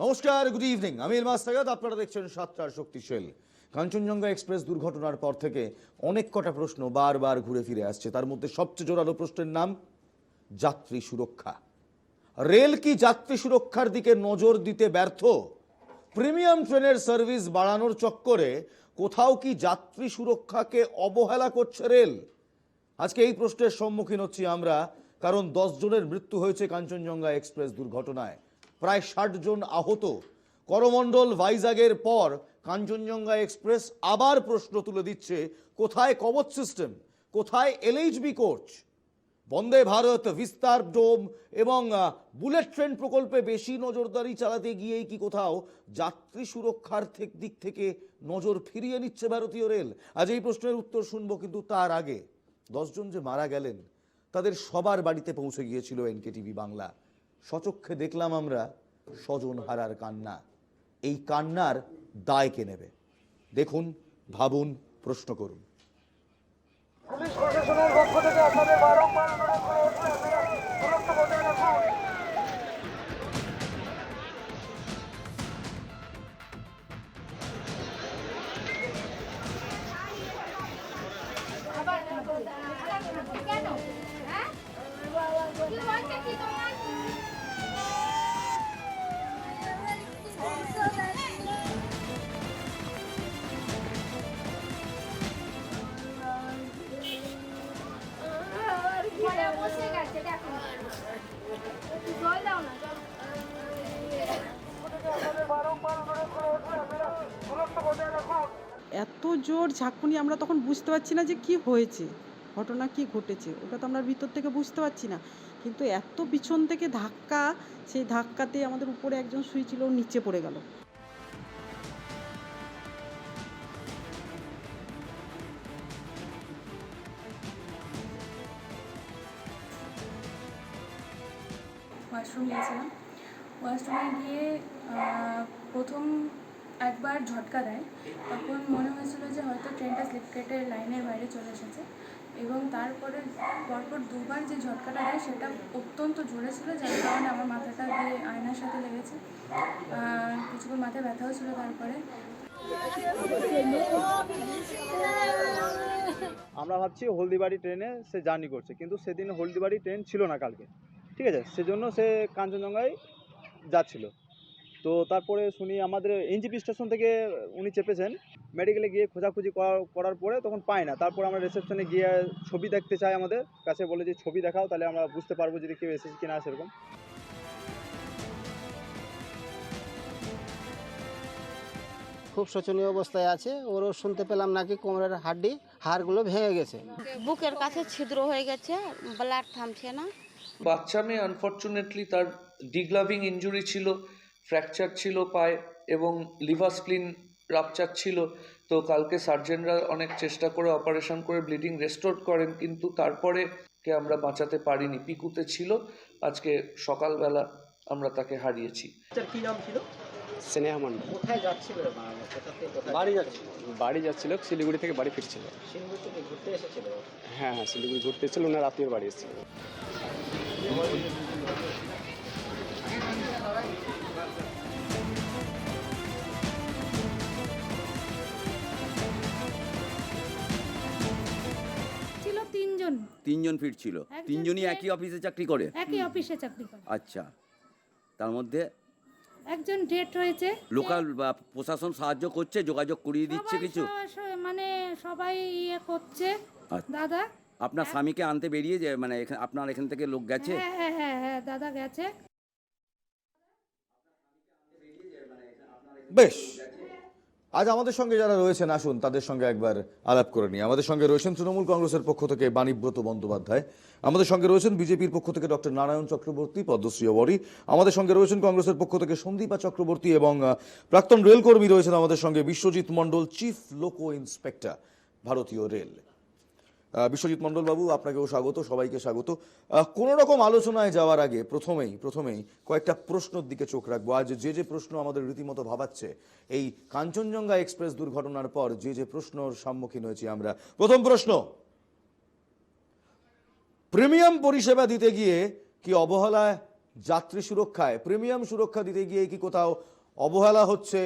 নমস্কার, good evening. আমি ইলমাস সাগাত, আপনারা দেখছেন সাতটার শক্তিশাল। কাঞ্চনজঙ্ঘা এক্সপ্রেস দুর্ঘটনার পর থেকে অনেক কটা প্রশ্ন বারবার ঘুরে ফিরে আসছে। তার মধ্যে সবচেয়ে জোরালো প্রশ্নের নাম যাত্রী সুরক্ষা। রেল কি যাত্রী সুরক্ষার দিকে নজর দিতে ব্যর্থ? প্রিমিয়াম ট্রেনের সার্ভিস বাড়ানোর চক্করে কোথাও কি যাত্রী সুরক্ষাকে অবহেলা করছে রেল? আজকে এই প্রশ্নের সম্মুখীন হচ্ছি আমরা, কারণ 10 জনের মৃত্যু হয়েছে কাঞ্চনজঙ্ঘা এক্সপ্রেস দুর্ঘটনায়, প্রায় 60 জন আহত। করমণ্ডল ভাইজাগের পর কাঞ্চনজঙ্ঘা এক্সপ্রেস আবার প্রশ্ন তুলে দিচ্ছে, কোথায় কবচ সিস্টেম, কোথায় এলএইচবি কোচ? বন্দে ভারত, বিস্তার ডোম এবং বুলেট ট্রেন প্রকল্পে বেশি নজরদারি চালাতে গিয়েই কি কোথাও যাত্রী সুরক্ষার দিক থেকে নজর ফিরিয়ে নিচ্ছে ভারতীয় রেল? আজ এই প্রশ্নের উত্তর শুনবো, কিন্তু তার আগে 10 জন যে মারা গেলেন তাদের সবার বাড়িতে পৌঁছে গিয়েছিল এনকেটিভি বাংলা। সচক্ষে দেখলাম আমরা স্বজন হারার কান্না। এই কান্নার দায় কে নেবে? দেখুন, ভাবুন, প্রশ্ন করুন। পুলিশ প্রশাসনের পক্ষ থেকে আপনাদের বারংবার অনুরোধ করা হচ্ছে, আপনারা দূরত্ব বজায় রাখুন। এত জোর ঝাঁকুনি, আমরা তখন বুঝতে পারছি না যে কি হয়েছে, ঘটনা কি ঘটেছে, ওটা তো আমরা ভিতর থেকে বুঝতে পারছি না। কিন্তু এত পিছন থেকে ধাক্কা, সেই ধাক্কাতে আমাদের উপরে একজন শুয়েছিল, নিচে পড়ে গেল। ওয়াশরুম গিয়েছিলাম। ওয়াশরুমে গিয়ে প্রথম একবার ঝটকা দেয়, তখন মনে হয়েছিল যে হয়তো ট্রেনটা স্লিপ কেটে লাইনের বাইরে চলে এসেছে, এবং তারপরে পরপর দুবার যে ঝটকাটা দেয় সেটা অত্যন্ত জোরে ছিল, যার কারণে আমার মাথাটা দিয়ে আয়নার সাথে লেগেছে। কিছুক্ষণ মাথায় ব্যথাও ছিল। তারপরে আমরা ভাবছি হলদিবাড়ি ট্রেনে সে জার্নি করছে, কিন্তু সেদিন হলদিবাড়ি ট্রেন ছিল না কালকে, ঠিক আছে, সেজন্য সে কাঞ্চনজঙ্ঘায় যাচ্ছিল। তো তারপরে শুনি আমাদের এনজিপি স্টেশন থেকে উনি চেপেছেন, মেডিকেলে গিয়ে খোঁজাখুঁজি করার পরে তখন পাই না। তারপর আমরা রিসেপশনে গিয়ে ছবি দেখতে চাই, আমাদের কাছে বলে যে ছবি দেখাও, তাহলে আমরা বুঝতে পারবো যদি কেউ এসেছে কিনা সেরকম। খুব শোচনীয় অবস্থায় আছে। ওরও শুনতে পেলাম নাকি কোমরের হাড়গুলো ভেঙে গেছে, বুকের কাছে ছিদ্র হয়ে গেছে, ব্লাড থামছে না। বাচ্চা মেয়ে আনফর্চুনেটলি তার ডিগ্লাভিং ইনজুরি ছিল, ফ্র্যাকচার ছিল পায়ে এবং লিভার স্প্লিন রাপচার ছিল। তো কালকে সার্জেনরা অনেক চেষ্টা করে অপারেশন করে ব্লিডিং রেস্টোর করেন, কিন্তু তারপরে কে আমরা বাঁচাতে পারিনি। পিকুতে ছিল, আজকে সকালবেলা আমরা তাকে হারিয়েছি। কি নাম ছিল? স্নেহা মণ্ডল। কোথায় যাচ্ছিল? বাড়ি যাচ্ছিল, শিলিগুড়ি থেকে বাড়ি ফিরছিল। শিলিগুড়ি থেকে ঘুরতে এসেছিল? হ্যাঁ, শিলিগুড়ি ঘুরতে এসেছিল, ওনার আত্মীয়র বাড়ি এসেছিল। তিনজন ফিরছিল। তিনজনই একই অফিসে চাকরি করে? একই অফিসে চাকরি করে। আচ্ছা, তার মধ্যে একজন ডেট হয়েছে। লোকাল বা প্রশাসন সাহায্য করছে, যোগাযোগ করিয়ে দিচ্ছে কিছু? মানে সবাই ইয়ে করছে। দাদা, আপনার স্বামীকে আনতে বেরিয়ে যে মানে আপনার এখান থেকে লোক গেছে? হ্যাঁ, দাদা গেছে। বেশ, আজ আমাদের সঙ্গে যারা রয়েছেন আসুন তাদের সঙ্গে একবার আলাপ করে নিই। আমাদের সঙ্গে রয়েছেন তৃণমূল কংগ্রেসের পক্ষ থেকে বাণীব্রত বন্দ্যোপাধ্যায়, আমাদের সঙ্গে রয়েছেন বিজেপির পক্ষ থেকে ডক্টর নারায়ণ চক্রবর্তী, পদ্মশ্রী অ্যাওয়ার্ডি, আমাদের সঙ্গে রয়েছেন কংগ্রেসের পক্ষ থেকে সন্দীপা চক্রবর্তী, এবং প্রাক্তন রেলকর্মী রয়েছেন আমাদের সঙ্গে বিশ্বজিৎ মণ্ডল, চিফ লোকো ইন্সপেক্টর, ভারতীয় রেল। বিশ্বজিৎ মণ্ডল বাবু, আপনাকেও স্বাগত, সবাইকে স্বাগত। কোনো রকম আলোচনায় যাওয়ার আগে প্রথমেই কয়েকটা প্রশ্নের দিকে চোখ রাখবো। আজ যে প্রশ্ন আমাদের রীতিমতো ভাবাচ্ছে, এই কাঞ্চনজঙ্ঘা এক্সপ্রেস দুর্ঘটনার পর যে প্রশ্নর সম্মুখীন হয়েছি আমরা। প্রথম প্রশ্ন, প্রিমিয়াম পরিষেবা দিতে গিয়ে কি অবহেলায় যাত্রী সুরক্ষায় প্রিমিয়াম সুরক্ষা দিতে গিয়ে কি কোথাও অবহেলা হচ্ছে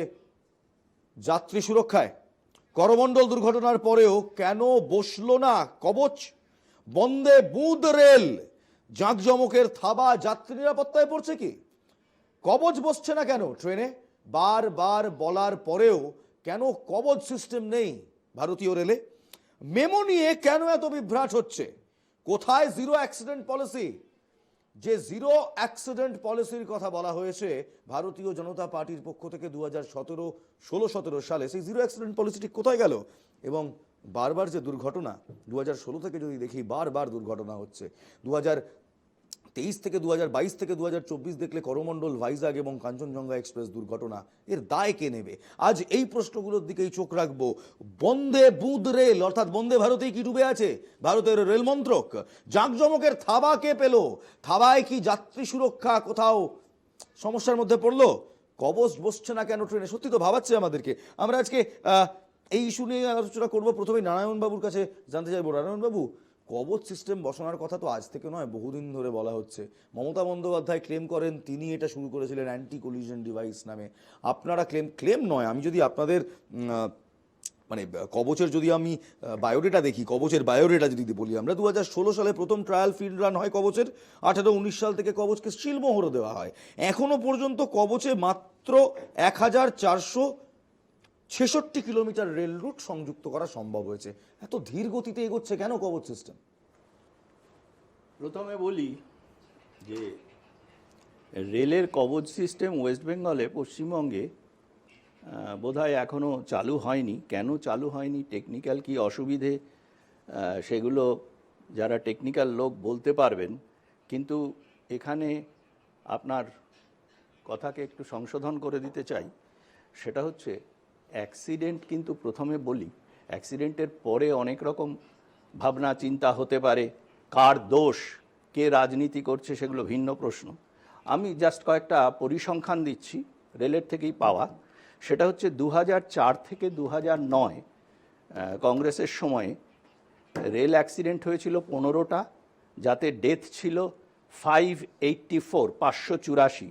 যাত্রী সুরক্ষায়? করমণ্ডল দুর্ঘটনার পরেও কেন বসলো না কবচ? বন্দে বুঁদ রেল জাঁকজমকের থাবা যাত্রী নিরাপত্তায় পড়ছে কি? কবচ বসছে না কেন ট্রেনে? বারবার বলার পরেও কেন কবচ সিস্টেম নেই ভারতীয় রেলে? মেমো নিয়ে কেন এত বিভ্রাট হচ্ছে? কোথায় জিরো অ্যাক্সিডেন্ট পলিসি? যে জিরো অ্যাক্সিডেন্ট পলিসির কথা বলা হয়েছে ভারতীয় জনতা পার্টির পক্ষ থেকে 2016-17 সালে, সেই জিরো অ্যাক্সিডেন্ট পলিসিটি কোথায় গেল? এবং বারবার যে দুর্ঘটনা 2016 থেকে যদি দেখি বারবার দুর্ঘটনা হচ্ছে, 2023 থেকে 2022 থেকে 2024 দেখলে করমণ্ডল ভাইজাগ এবং কাঞ্চনজঙ্ঘা এক্সপ্রেস দুর্ঘটনা, এর দায় কে নেবে? আজ এই প্রশ্নগুলোর দিকেই চোখ রাখবো। বন্দে বুঁদ রেল অর্থাৎ বন্দে ভারতেই কি ডুবে আছে ভারতের রেল মন্ত্রক? জাঁকজমকের থাবা কে পেল? থাবায় কি যাত্রী সুরক্ষা কোথাও সমস্যার মধ্যে পড়লো? কবচ বসছে না কেন ট্রেনে? সত্যি তো ভাবাচ্ছে আমাদেরকে। আমরা আজকে এই ইস্যু নিয়ে আলোচনা করবো। প্রথমেই নারায়ণবাবুর কাছে জানতে চাইবো, নারায়ণবাবু, কবচ সিস্টেম বসানোর কথা তো আজ থেকে নয়, বহুদিন ধরে বলা হচ্ছে। মমতা বন্দ্যোপাধ্যায় ক্লেম করেন তিনি এটা শুরু করেছিলেন অ্যান্টি কোলিশন ডিভাইস নামে। আপনারা ক্লেম নয়, আমি যদি আপনাদের মানে কবচের যদি আমি বায়োডেটা দেখি, কবচের বায়োডেটা যদি বলি, আমরা 2016 সালে প্রথম ট্রায়াল ফিল্ড রান হয় কবচের। 18-19 সাল থেকে কবচকে শিলমোহরও দেওয়া হয়। এখনো পর্যন্ত কবচে মাত্র 1466 কিলোমিটার রেল রুট সংযুক্ত করা সম্ভব হয়েছে। এত ধীর গতিতে এগোচ্ছে কেন কবচ সিস্টেম? প্রথমে বলি যে রেলের কবচ সিস্টেম ওয়েস্ট বেঙ্গলে, পশ্চিমবঙ্গে বোধহয় এখনও চালু হয়নি। কেন চালু হয়নি, টেকনিক্যাল কি অসুবিধে, সেগুলো যারা টেকনিক্যাল লোক বলতে পারবেন। কিন্তু এখানে আপনার কথাকে একটু সংশোধন করে দিতে চাই। সেটা হচ্ছে অ্যাক্সিডেন্ট, কিন্তু প্রথমে বলি অ্যাক্সিডেন্টের পরে অনেক রকম ভাবনা চিন্তা হতে পারে। কার দোষ, কে রাজনীতি করছে, সেগুলো ভিন্ন প্রশ্ন। আমি জাস্ট কয়েকটা পরিসংখ্যান দিচ্ছি রেলের থেকেই পাওয়া। সেটা হচ্ছে 2004 থেকে 2009 কংগ্রেসের সময়ে রেল অ্যাক্সিডেন্ট হয়েছিল 15টা, যাতে ডেথ ছিল 584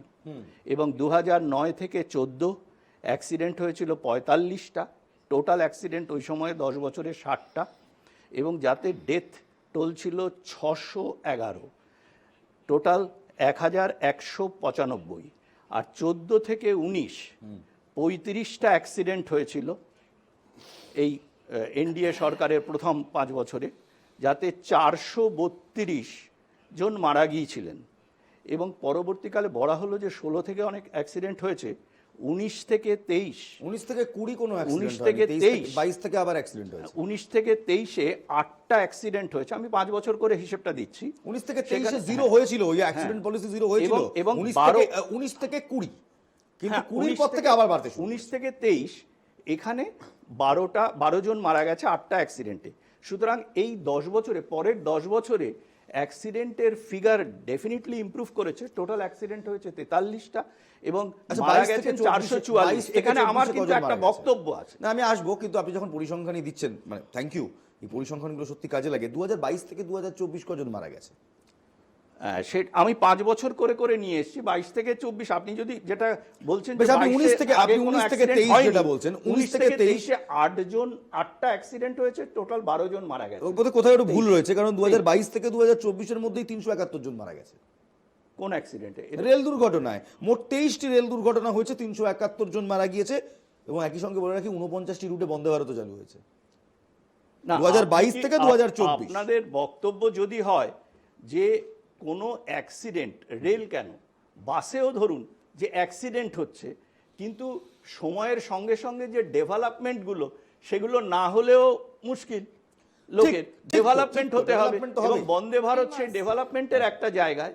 এবং 2009 থেকে 14 অ্যাক্সিডেন্ট হয়েছিল 45টা। টোটাল অ্যাক্সিডেন্ট ওই সময়ে 10 বছরে 60টা, এবং যাতে ডেথ টোল ছিল 611, টোটাল 1195। আর 14 থেকে 19 35টা অ্যাক্সিডেন্ট হয়েছিল এই এনডিএ সরকারের প্রথম 5 বছরে, যাতে 432 জন মারা গিয়েছিলেন। এবং পরবর্তীকালে বলা হলো যে 16 থেকে অনেক অ্যাক্সিডেন্ট হয়েছে, 19 থেকে 23, 19 থেকে 20 কোনো 19 থেকে 23, 22 থেকে আবার অ্যাক্সিডেন্ট হয়েছে। 19 থেকে 23-এ 8টা অ্যাক্সিডেন্ট হয়েছে। আমি 5 বছর করে হিসেবটা দিচ্ছি। 19 থেকে 23-এ জিরো হয়েছিল, ওই অ্যাক্সিডেন্ট পলিসি জিরো হয়েছিল। এবং 19 থেকে 20, কিন্তু 20 পর থেকে আবার বাড়তে শুরু। 19 থেকে 23 এখানে 12 জন মারা গেছে 8টা অ্যাক্সিডেন্টে। সুতরাং এই 10 বছরে, পরের 10 বছরে অ্যাক্সিডেন্টের ফিগার ডেফিনেটলি ইমপ্রুভ করেছে। টোটাল অ্যাক্সিডেন্ট হয়েছে 43টা এবং মারা গেছেন 444। এখানে আমার কিন্তু একটা বক্তব্য আছে। না, আমি আসবো, কিন্তু আপনি যখন পরিসংখ্যানই দিচ্ছেন, মানে থ্যাংক ইউ, এই পরিসংখ্যানগুলো সত্যি কাজে লাগে। 2022 থেকে 2024 কজন মারা গেছে? সে আমি 5 বছর করে করে নিয়ে এসেছি, 22 থেকে 24। আপনি যদি যেটা বলছেন, আপনি 19 থেকে 23 যেটা বলছেন, 19 থেকে 23-এ 8টা অ্যাক্সিডেন্ট হয়েছে, টোটাল 12 জন মারা গেছে। ওর মধ্যে কোথাও একটু ভুল রয়েছে, কারণ 2022 থেকে 2024-এর মধ্যেই 371 জন মারা গেছে। কোন অ্যাক্সিডেন্টে? রেল দুর্ঘটনায়। মোট 23টি রেল দুর্ঘটনা হয়েছে, 371 জন মারা গিয়েছে। এবং একই সঙ্গে বলে রাখি, 49টি রুটে বন্দে ভারত চালু হয়েছে 2022 থেকে 2024। আপনাদের বক্তব্য যদি হয় যে কোনো অ্যাক্সিডেন্ট, রেল কেন, বাসেও ধরুন যে অ্যাক্সিডেন্ট হচ্ছে, কিন্তু সময়ের সঙ্গে সঙ্গে যে ডেভেলপমেন্টগুলো, সেগুলো না হলেও মুশকিল। লোকের ডেভেলপমেন্ট হতে হবে, এবং বন্দে ভারত সেই ডেভেলপমেন্টের একটা জায়গায়।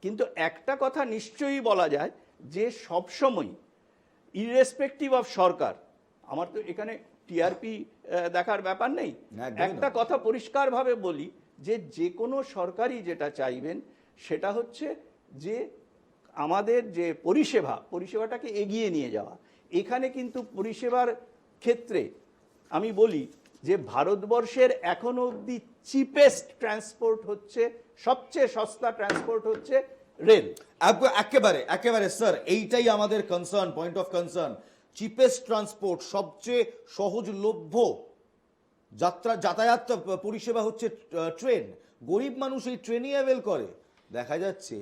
কিন্তু একটা কথা নিশ্চয়ই বলা যায় যে সবসময় ইররেসপেক্টিভ অফ সরকার, আমার তো এখানে টিআরপি দেখার ব্যাপার নেই, একটা কথা পরিষ্কারভাবে বলি যে কোনো সরকারই যেটা চাইবেন সেটা হচ্ছে যে আমাদের যে পরিষেবাটাকে এগিয়ে নিয়ে যাওয়া। এখানে কিন্তু পরিষেবার ক্ষেত্রে আমি বলি যে ভারতবর্ষের এখনো অবধি চিপেস্ট ট্রান্সপোর্ট হচ্ছে, সবচেয়ে সস্তা ট্রান্সপোর্ট হচ্ছে রেল। একেবারে একেবারে স্যার, এইটাই আমাদের concern, point of concern. Cheapest transport, সবচেয়ে সহজলভ্য যাতায়াত পরিষেবা হচ্ছে ট্রেন। গরিব মানুষ এই ট্রেনই অ্যাভেল করে। দেখা যাচ্ছে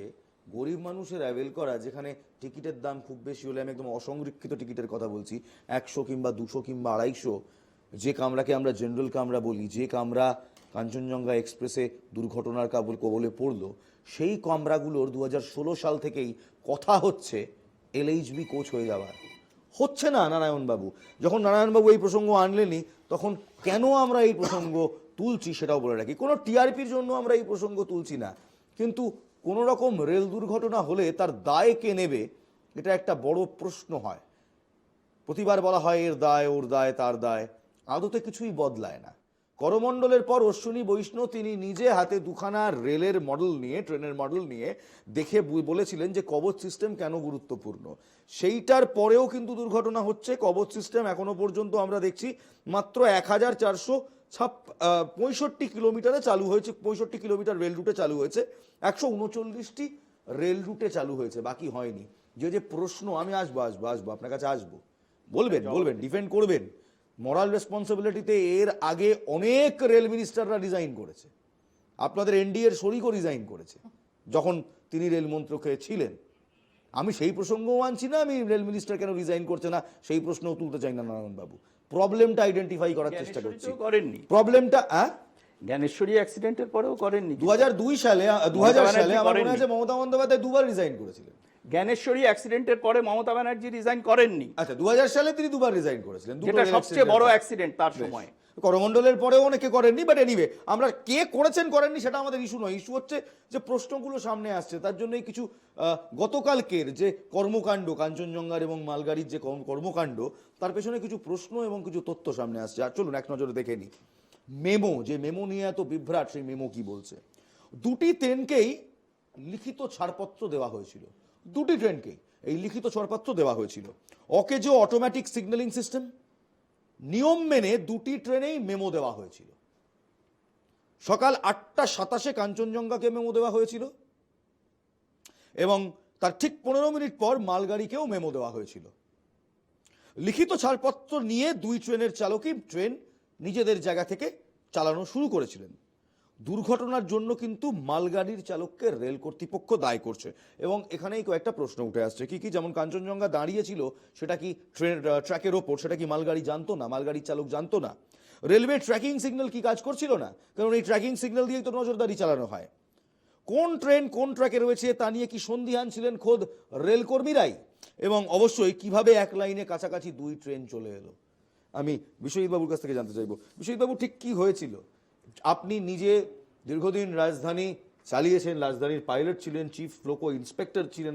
গরিব মানুষের অ্যাভেল করা, যেখানে টিকিটের দাম খুব বেশি হলে, আমি একদম অসংরক্ষিত টিকিটের কথা বলছি, 100 কিংবা 200 কিংবা 250, যে কামরাকে আমরা জেনারেল কামরা বলি, যে কামরা কাঞ্চনজঙ্ঘা এক্সপ্রেসে দুর্ঘটনার কবলে পড়লো, সেই কামরাগুলোর 2016 সাল থেকেই কথা হচ্ছে LHB কোচ হয়ে যাওয়ার। হচ্ছে না নারায়ণবাবু। যখন নারায়ণবাবু এই প্রসঙ্গ আনলেনি, তখন কেন আমরা এই প্রসঙ্গ তুলছি সেটাও বলে রাখি। কোনো টিআরপির জন্য আমরা এই প্রসঙ্গ তুলছি না, কিন্তু কোনো রকম রেল দুর্ঘটনা হলে তার দায় কে নেবে, এটা একটা বড় প্রশ্ন হয়। প্রতিবার বলা হয় এর দায়, ওর দায়, তার দায়, আদতে কিছুই বদলায় না। করমণ্ডলের পর অশ্বিনী বৈষ্ণব তিনি নিজে হাতে দুখানা রেলের মডেল নিয়ে, ট্রেনের মডেল নিয়ে দেখে বলেছিলেন যে কবচ সিস্টেম কেন গুরুত্বপূর্ণ। সেইটার পরেও কিন্তু দুর্ঘটনা হচ্ছে। কবচ সিস্টেম এখনো পর্যন্ত আমরা দেখছি মাত্র 1465 কিলোমিটারে চালু হয়েছে, 65 কিলোমিটার রেল রুটে চালু হয়েছে, 139টি রেল রুটে চালু হয়েছে, বাকি হয়নি। যে প্রশ্ন, আমি আসবো আপনার কাছে আসবো, বলবেন ডিফেন্ড করবেন। মোরাল রেসপন্সিবিলিটিতে এর আগে অনেক রেল মিনিস্টাররা রিজাইন করেছে, আপনাদের এনডিএর শরিকও রিজাইন করেছে যখন তিনি রেল মন্ত্রকে ছিলেন। আমি সেই প্রসঙ্গও আনছি না, আমি রেল মিনিস্টার কেন রিজাইন করছে না সেই প্রশ্নও তুলতে চাই না নারায়ণবাবু। প্রবলেমটা আইডেন্টিফাই করার চেষ্টা করছি। করেননি প্রবলেমটা জ্ঞানেশ্বরী অ্যাক্সিডেন্টের পরেও করেননি। 2002 সালে আমার মনে আছে মমতা বন্দ্যোপাধ্যায় 2বার রিজাইন করেছিলেন। জ্ঞানেশ্বরী অ্যাক্সিডেন্টের পরে মমতা ব্যানার্জি রিজাইন করেননি। আচ্ছা, 2000 সালে তিনি 2বার রিজাইন করেছিলেন, যেটা সবচেয়ে বড় অ্যাক্সিডেন্ট তার সময়। করমণ্ডলের পরেও অনেকে করেননি, বাট এনিওয়ে, আমরা কে করেছেন করেননি সেটা আমাদের ইস্যু নয়। ইস্যু হচ্ছে যে প্রশ্নগুলো সামনে আসছে, তার জন্যই কিছু গতকালকের যে কর্মকাণ্ড, কাঞ্চনজঙ্ঘার এবং মালগাড়ির যে কর্মকাণ্ড, তার পেছনে কিছু প্রশ্ন এবং কিছু তথ্য সামনে আসছে। আর চলুন এক নজরে দেখে নিই। মেমো নিয়ে এত বিভ্রাট, সেই মেমো কি বলছে? দুটি ট্রেনকেই লিখিত ছাড়পত্র দেওয়া হয়েছিল, দুটি ট্রেনকেই এই লিখিত ছাড়পত্র দেওয়া হয়েছিল। অকেজো অটোমেটিক সিগন্যালিং সিস্টেম, নিয়ম মেনে দুটি ট্রেনেই মেমো দেওয়া হয়েছিল। সকাল 8:27 কাঞ্চনজঙ্ঘাকে মেমো দেওয়া হয়েছিল এবং তার ঠিক 15 মিনিট পর মালগাড়িকেও মেমো দেওয়া হয়েছিল। লিখিত ছাড়পত্র নিয়ে দুই ট্রেনের চালকই ট্রেন নিজেদের জায়গা থেকে চালানো শুরু করেছিলেন। দুর্ঘটনার জন্য কিন্তু মালগাড়ির চালককে রেল কর্তৃপক্ষ দায়ী করছে এবং এখানেই কয়েকটা প্রশ্ন উঠে আসছে। কি যেমন কাঞ্চনজঙ্ঘা দাঁড়িয়েছিল সেটা কি ট্র্যাকের ওপর, সেটা কি মালগাড়ি জানতো না, মালগাড়ির চালক জানতো না? রেলওয়ে ট্র্যাকিং সিগন্যাল কি কাজ করছিল না? কারণ এই ট্র্যাকিং সিগন্যাল দিয়েই তো নজরদারি চালানো হয়। কোন ট্রেন কোন ট্র্যাকে রয়েছে তা নিয়ে কি সন্দিহান ছিলেন খোদ রেল কর্মীরাই? এবং অবশ্যই কিভাবে এক লাইনে কাছাকাছি দুই ট্রেন চলে এলো? আমি বিশ্বজিৎ বাবুর কাছ থেকে জানতে চাইবো, বিশ্বজিৎ বাবু ঠিক কি হয়েছিল? আপনি নিজে দীর্ঘদিন রাজধানী চালিয়েছেন, রাজধানীর পাইলট ছিলেন, চিফ লোকো ইন্সপেক্টর ছিলেন,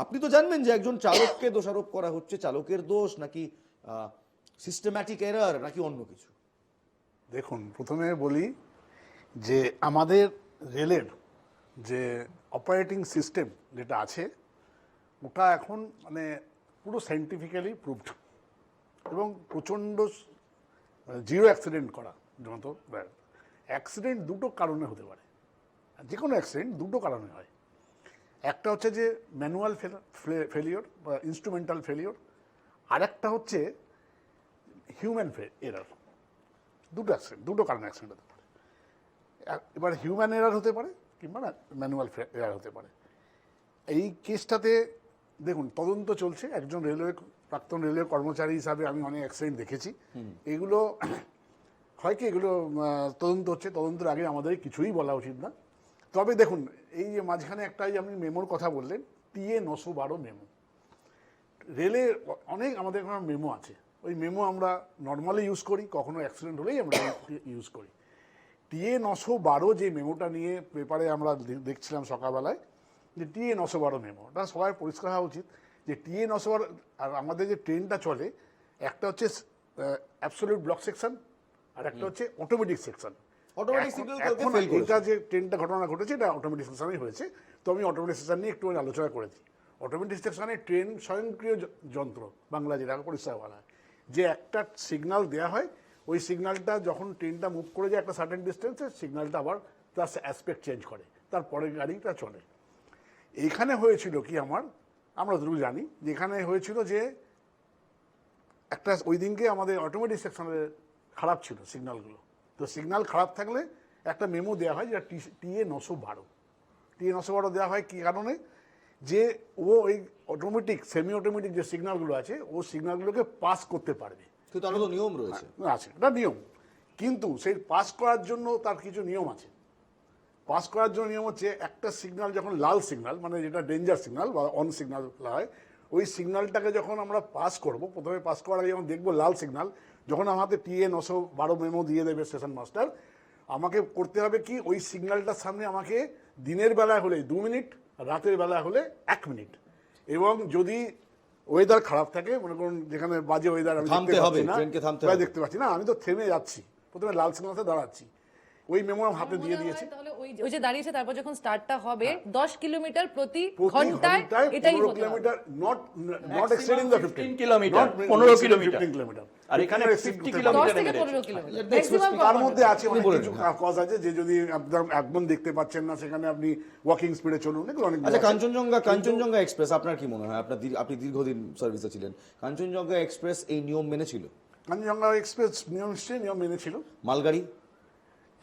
আপনি তো জানবেন যে একজন চালককে দোষারোপ করা হচ্ছে, চালকের দোষ নাকি সিস্টেম্যাটিক এরার নাকি অন্য কিছু? দেখুন, প্রথমে বলি যে আমাদের রেলের যে অপারেটিং সিস্টেম যেটা আছে, ওটা এখন মানে পুরো সায়েন্টিফিক্যালি প্রুভড এবং প্রচণ্ড জিরো অ্যাক্সিডেন্ট করা মতো। অ্যাক্সিডেন্ট দুটো কারণে হতে পারে, যে কোনো অ্যাক্সিডেন্ট দুটো কারণে হয়। একটা হচ্ছে যে ম্যানুয়াল ফেলিওর বা ইনস্ট্রুমেন্টাল ফেলিওর, আর একটা হচ্ছে হিউম্যান এরার। দুটো কারণে অ্যাক্সিডেন্ট হতে পারে। এবার হিউম্যান এরার হতে পারে কিংবা ম্যানুয়াল এরার হতে পারে। এই কেসটাতে দেখুন তদন্ত চলছে। একজন প্রাক্তন রেলওয়ে কর্মচারী হিসাবে আমি অনেক অ্যাক্সিডেন্ট দেখেছি। এগুলো হয় কি, এগুলো তদন্ত হচ্ছে, তদন্তের আগে আমাদের কিছুই বলা উচিত না। তবে দেখুন, এই যে মাঝখানে একটাই আপনি মেমোর কথা বললেন, TA 912 মেমো, রেলে অনেক আমাদের এখানে মেমো আছে। ওই মেমো আমরা নর্মালি ইউজ করি, কখনো অ্যাক্সিডেন্ট হলেই আমরা ইউজ করি। TA 912 যে মেমোটা নিয়ে পেপারে আমরা দেখছিলাম সকালবেলায়, যে TA 912 মেমো, ওটা সবাই পরিষ্কার হওয়া উচিত যে TA 912। আর আমাদের যে ট্রেনটা চলে, একটা হচ্ছে অ্যাবসলিউট ব্লক সেকশন আর একটা হচ্ছে অটোমেটিক সেকশন। এখন এটা যে ট্রেনটা ঘটনা ঘটেছে এটা অটোমেটিক সেকশনেই হয়েছে। তো আমি অটোমেটিক সেকশন নিয়ে একটু আলোচনা করেছি। অটোমেটিক সেকশনে ট্রেন স্বয়ংক্রিয় যন্ত্র, বাংলা যেটা পরিষ্কার বলা হয়, যে একটা সিগন্যাল দেওয়া হয়, ওই সিগন্যালটা যখন ট্রেনটা মুভ করে যায় একটা সার্টেন ডিস্টেন্সে, সিগন্যালটা আবার তার অ্যাসপেক্ট চেঞ্জ করে, তারপরে গাড়িটা চলে। এইখানে হয়েছিল কি আমরা যতটুকু জানি যে এখানে হয়েছিল যে একটা ওই দিনকে আমাদের অটোমেটিক সেকশনের খারাপ ছিল সিগন্যালগুলো। তো সিগন্যাল খারাপ থাকলে একটা মেমো দেওয়া হয় যেটা TA 912 দেওয়া হয় কী কারণে, যে ও ওই অটোমেটিক সেমি অটোমেটিক যে সিগন্যালগুলো আছে ও সিগন্যালগুলোকে পাস করতে পারবে। কিন্তু তার তো নিয়ম রয়েছে, আছে, এটা নিয়ম, কিন্তু সেই পাস করার জন্য তার কিছু নিয়ম আছে। পাস করার জন্য নিয়ম হচ্ছে একটা সিগন্যাল যখন লাল সিগন্যাল মানে যেটা ডেঞ্জার সিগন্যাল বা অন সিগন্যাল হয়, ওই সিগন্যালটাকে যখন আমরা পাস করব, প্রথমে পাস করার আগে যখন দেখবো লাল সিগন্যাল, যখন আমাদের TA 912 মেমো দিয়ে দেবে স্টেশন মাস্টার, আমাকে করতে হবে কি ওই সিগন্যালটার সামনে আমাকে দিনের বেলা হলে 2 মিনিট, রাতের বেলা হলে 1 মিনিট, এবং যদি ওয়েদার খারাপ থাকে, মনে করুন যেখানে বাজে ওয়েদার আমি দেখতে পাচ্ছি না, আমি তো থেমে যাচ্ছি, প্রথমে লাল সিগন্যালতে দাঁড়াচ্ছি, ওই মেমো হাতে দিয়ে দিয়েছে। তাহলে ওই যে দাঁড়িয়েছে, তারপর যখন স্টার্টটা হবে 10 কিলোমিটার প্রতি ঘন্টায়, এটাই হতে হবে, not exceeding the 15 kilometre 15 kilometre, আর এখানে 50 কিলোমিটার 10 থেকে 15 কিলোমিটার ম্যাক্সিমাম। তার মধ্যে আছে অনেক কিছু কজ আছে, যে যদি একদম দেখতে পাচ্ছেন না সেখানে আপনি ওয়াকিং স্পিডে চলুন, এগুলো অনেক। আচ্ছা, কাঞ্চনজঙ্ঘা এক্সপ্রেস আপনার কি মনে হয়? আপনি দীর্ঘদিন সার্ভিসে ছিলেন, কাঞ্চনজঙ্ঘা এক্সপ্রেস এই নিয়ম মেনেছিল? কাঞ্চনজঙ্ঘা এক্সপ্রেস নিয়ম মেনেছিল। মালগাড়ি?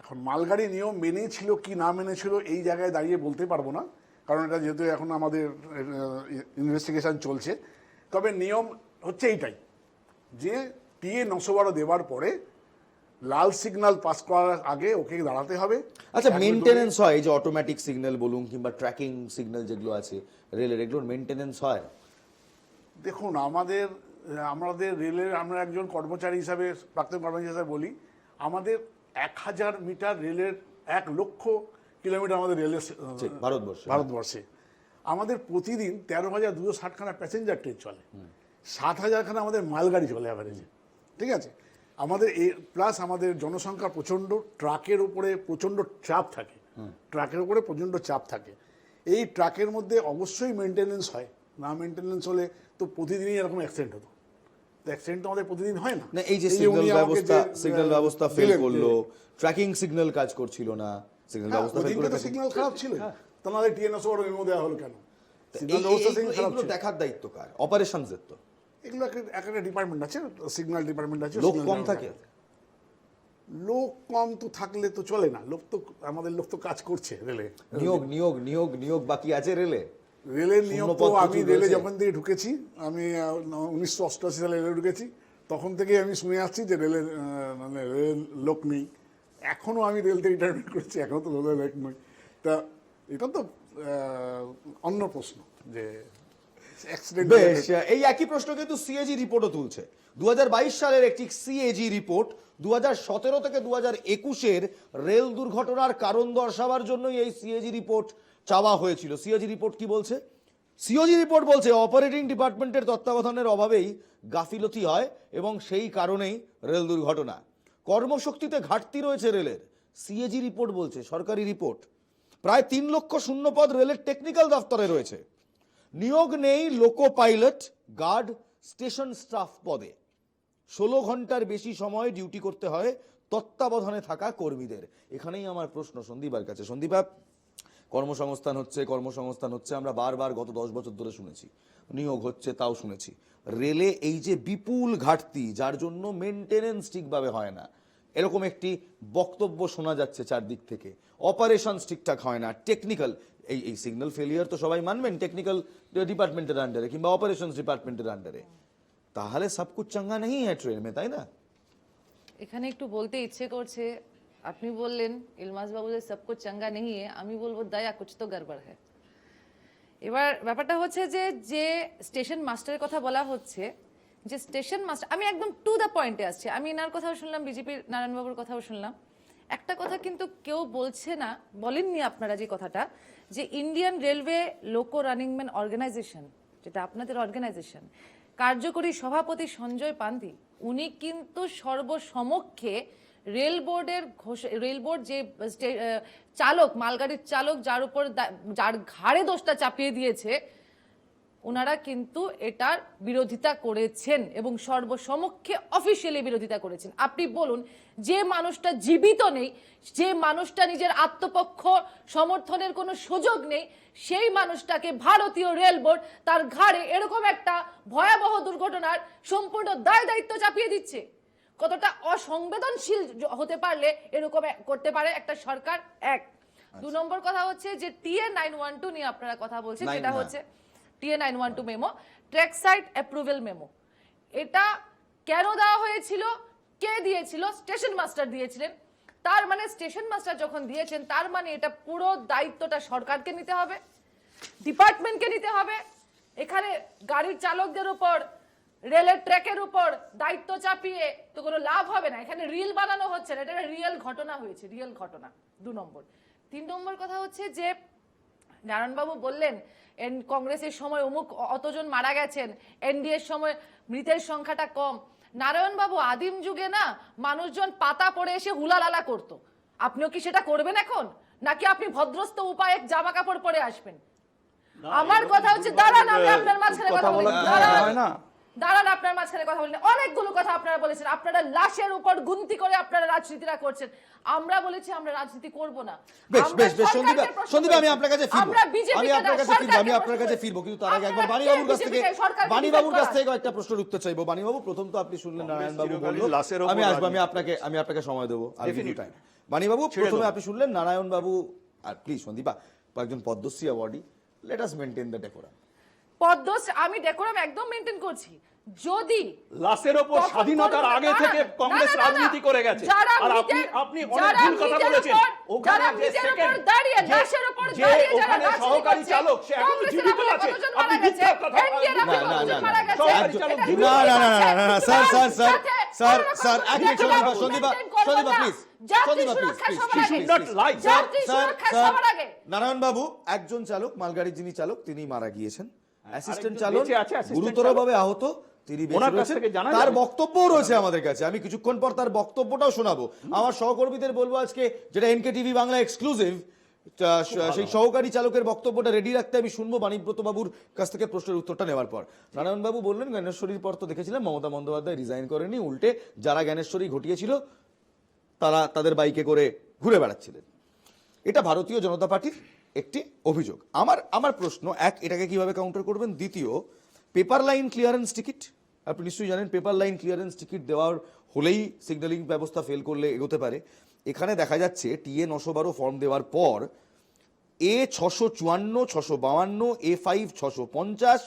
এখন মালগাড়ি নিয়ম মেনেছিল কি না মেনেছিল এই জায়গায় দাঁড়িয়ে বলতে পারবো না, কারণ এটা যেহেতু এখন আমাদের ইনভেস্টিগেশন চলছে। তবে নিয়ম হচ্ছে এইটাই যে TA 912 দেওয়ার পরে লাল সিগন্যাল পাস করার আগে ওকে দাঁড়াতে হবে। আচ্ছা, মেনটেনেন্স হয়? এই যে অটোমেটিক সিগন্যাল বলুন কিংবা ট্র্যাকিং সিগন্যাল যেগুলো আছে রেলের, এগুলোর মেনটেনেন্স হয়? দেখুন, আমাদের রেলের, আমরা একজন কর্মচারী হিসাবে, প্রাক্তন কর্মচারী হিসাবে বলি, আমাদের 1000 মিটার রেলের 1 লক্ষ কিলোমিটার আমাদের রেলের ভারতবর্ষে আমাদের প্রতিদিন 13,260 খানা প্যাসেঞ্জার ট্রেন চলে, 7,000 খানা আমাদের মালগাড়ি চলে অ্যাভারেজে, ঠিক আছে। আমাদের প্লাস আমাদের জনসংখ্যা প্রচণ্ড, ট্রাকের উপরে প্রচণ্ড চাপ থাকে, এই ট্রাকের মধ্যে অবশ্যই মেনটেনেন্স হয়, না মেনটেনেন্স হলে তো প্রতিদিনই এরকম অ্যাক্সিডেন্ট হতো। অ্যাক্সিডেন্ট তো আমাদের প্রতিদিন হয় না। এই যে সিগন্যাল ব্যবস্থা ফেল করলো, ট্র্যাকিং সিগন্যাল কাজ করছিল না, সিগন্যাল ব্যবস্থা ফেল করলো, সিগন্যাল খারাপ ছিল, তাহলে TA 912 মেমো দেওয়া হলো কেন? এগুলো দেখার দায়িত্ব কার? অপারেশনসের তো। এগুলো একটা ডিপার্টমেন্ট আছে, সিগন্যাল ডিপার্টমেন্ট আছে। লোক কম থাকে? লোক কম তো থাকলে তো চলে না, আমাদের লোক তো কাজ করছে রেলে। নিয়োগ বাকি আছে রেলের নিয়োগ তো আমি রেলে যখন থেকে ঢুকেছি, আমি 1988 সালে রেলে ঢুকেছি, তখন থেকেই আমি শুনে আসছি যে রেলের রেল লোক নেই। এখনও আমি রেল থেকে রিটায়ারমেন্ট করেছি, এখনও তো রেলের লোক নই। তা এটা তো অন্য প্রশ্ন যে এই একই প্রশ্ন কিন্তু CAG রিপোর্টও তুলছে। 2022 সালের একটি CAG রিপোর্ট 2017 থেকে 2021 রেল দুর্ঘটনার কারণ দর্শাবার জন্য এই CAG রিপোর্ট চাওয়া হয়েছিল। CAG রিপোর্ট কি বলছে? CAG রিপোর্ট বলছে অপারেটিং ডিপার্টমেন্টের তত্ত্বাবধানের অভাবেই গাফিলতি হয় এবং সেই কারণেই রেল দুর্ঘটনা। কর্মশক্তিতে ঘাটতি রয়েছে রেলের। CAG রিপোর্ট বলছে, সরকারি রিপোর্ট। প্রায় 3 লক্ষ শূন্য পদ রেলের টেকনিক্যাল দফতরে রয়েছে। নিয়োগ নেই loco pilot, guard, station staff পদে। 16 ঘন্টার বেশি সময় ডিউটি করতে হয় তত্ত্বাবধানে থাকা কর্মীদের। এখানেই আমার প্রশ্ন সন্দীপার কাছে। সন্দীপা, কর্মসংস্থান হচ্ছে আমরা বারবার গত 10 বছর ধরে শুনেছি, নিয়োগ হচ্ছে তাও শুনেছি। রেলে এই যে বিপুল ঘাটতি, যার জন্য মেনটেনেন্স ঠিকভাবে হয় না, এরকম একটি বক্তব্য শোনা যাচ্ছে চারদিক থেকে। অপারেশনস ঠিকঠাক হয় না, টেকনিক্যাল, এই সিগন্যাল ফেলিয়ার তো সবাই মানবেন টেকনিক্যাল ডিপার্টমেন্টের আন্ডারে কিংবা অপারেশনস ডিপার্টমেন্টের আন্ডারে, তাহলে সব কুছ চাঙ্গা নেই হ্যাঁ ট্রেন মে, তাই না? এখানে একটু বলতে ইচ্ছে করছে, আপনি বললেন ইলমাস বাবু যে সব কুছ চাঙ্গা নেই, আমি বলবো দয়া কুছ তো গড়বড় হ্যায়। এবার ব্যাপারটা হচ্ছে যে স্টেশন মাস্টারের কথা বলা হচ্ছে, যে স্টেশন মাস্টার, আমি একদম টু দ্য পয়েন্টে আসছি। আমি এনার কথাও শুনলাম, বিজেপির নারায়ণবাবুর কথাও শুনলাম। একটা কথা কিন্তু কেউ বলছে না, বলেননি আপনারা যে কথাটা, যে ইন্ডিয়ান রেলওয়ে লোকো রানিং ম্যান অর্গানাইজেশন, যেটা আপনাদের অর্গানাইজেশন, কার্যকরী সভাপতি সঞ্জয় পান্তি, উনি কিন্তু সর্বসমক্ষে রেল বোর্ড যে চালক, মালগাড়ির চালক, যার ঘাড়ে দোষটা চাপিয়ে দিয়েছে, ওনারা কিন্তু এটার বিরোধিতা করেছেন এবং সর্বসমক্ষে অফিসিয়ালি বিরোধিতা করেছেন। আপনি বলুন, যে মানুষটা জীবিত নেই, যে মানুষটা নিজের আত্মপক্ষ সমর্থনের কোনো সুযোগ নেই, সেই মানুষটাকে ভারতীয় রেল বোর্ড তার ঘাড়ে এরকম একটা ভয়াবহ দুর্ঘটনার সম্পূর্ণ দায় দায়িত্ব চাপিয়ে দিচ্ছে। কতটা অসংবেদনশীল হতে পারলে এরকম করতে পারে একটা সরকার? এক। 2 নম্বর কথা হচ্ছে যে টিএ 912 নিয়ে আপনারা কথা বলছেন, যেটা হচ্ছে TA 912 memo, track site approval memo. এটা কেন দেওয়া হয়েছিল, কে দিয়েছিল? স্টেশন মাস্টার দিয়েছিলেন। তার মানে স্টেশন মাস্টার যখন দিয়েছেন, তার মানে এটা পুরো দায়িত্বটা সরকারকে নিতে হবে, ডিপার্টমেন্টকে নিতে হবে। এখানে গাড়ির চালকদের উপর, রেলের ট্র্যাকের উপর দায়িত্ব চাপিয়ে তো কোনো লাভ হবে না। এখানে রিল বানানো হচ্ছে না, এটা একটা রিয়েল ঘটনা হয়েছে, রিয়েল ঘটনা। 2 নম্বর। 3 নম্বর কথা হচ্ছে যে নারায়ণবাবু বললেন কংগ্রেসের সময় অমুক অতজন মারা গেছেন, এনডিএর সময় মৃতের সংখ্যাটা কম। নারায়ণবাবু, আদিম যুগে না মানুষজন পাতা পরে এসে হুলালালা করতো, আপনিও কি সেটা করবেন এখন? নাকি আপনি ভদ্রস্থ উপায়ে জামা কাপড় পরে আসবেন? আমার কথা হচ্ছে, দাঁড়ান, আমি আপনার মাঝখানে কথা বলি, দাঁড়ান আপনার মাঝখানে কথা বলেন। অনেকগুলো কথা আপনারা বলেছেন, আপনারা লাশের উপর গুনতি করে আপনারা রাজনীতিটা করছেন। আমরা বলেছি আমরা রাজনীতি করব না। বেশ বেশ বেশ সন্দীপ, আমি আপনার কাছে ফিরবো, আমি আপনার কাছে ফিরবো, কিন্তু তার আগে একবার বাণীবাবুর কাছ থেকে কয়েকটা প্রশ্নের উত্তর চাইবো। বাণীবাবু, প্রথম তো আপনি শুনলেন নারায়ণবাবু বললো, আমি আসবো, আমি আপনাকে সময় দেবো। বাণীবাবু, প্রথমে আপনি শুনলেন নারায়ণবাবু, আর প্লিজ সন্দীপা, একজন Padmashri awardee, let us maintain the decorum. আমি ডেকোরাম একদম মেইনটেইন করছি। যদি লাশের উপর স্বাধীনতার আগে থেকে কংগ্রেস রাজনীতি করে গেছে, আর আপনি অনেক ভুল কথা বলেছেন। ওখানে যে সেকেন্ড দাঁড়িয়ে লাশের উপর দাঁড়িয়ে যারা সহকারী চালক, সে এখন জীবিত আছে, আপনি মিথ্যা কথা বলছেন। না, স্যার এক মিনিট, সন্দীপা প্লিজ, নারায়ণ বাবু একজন চালক, মালগাড়ির যিনি চালক তিনি মারা গিয়েছেন, অ্যাসিস্ট্যান্ট চালক গুরুতরভাবে আহত, তিনি বেঁচে রয়েছেন, তার বক্তব্যও রয়েছে আমাদের কাছে। আমি কিছুক্ষণ পর তার বক্তব্যটাও শোনাবো। আমার সহকর্মীদের বলবো আজকে, যেটা এনকেটিভি বাংলা এক্সক্লুসিভ, সেই সহকারী চালকের বক্তব্যটা রেডি রাখতে আমি শুনবো বাণীব্রত বাবুর কাছ থেকে প্রশ্নের উত্তরটা নেওয়ার পর। নারায়ণবাবু বললেন, জ্ঞানেশ্বরীর পর তো দেখেছিলাম মমতা বন্দ্যোপাধ্যায় রিজাইন করেনি, উল্টে যারা জ্ঞানেশ্বরী ঘটিয়েছিল তারা তাদের বাইকে করে ঘুরে বেড়াচ্ছিলেন। এটা ভারতীয় জনতা পার্টির একটি অভিযোগ। আমার প্রশ্ন, এক, এটাকে কিভাবে কাউন্টার করবেন? দ্বিতীয়, পেপার লাইন ক্লিয়ারেন্স টিকিট, আপনি নিশ্চয়ই জানেন পেপার লাইন ক্লিয়ারেন্স টিকিট দেওয়ার হলেই সিগন্যালিং ব্যবস্থা ফেল করলে এগোতে পারে। এখানে দেখা যাচ্ছে টিএ 912 ফর্ম দেওয়ার পর এ 654, 652, A5 650,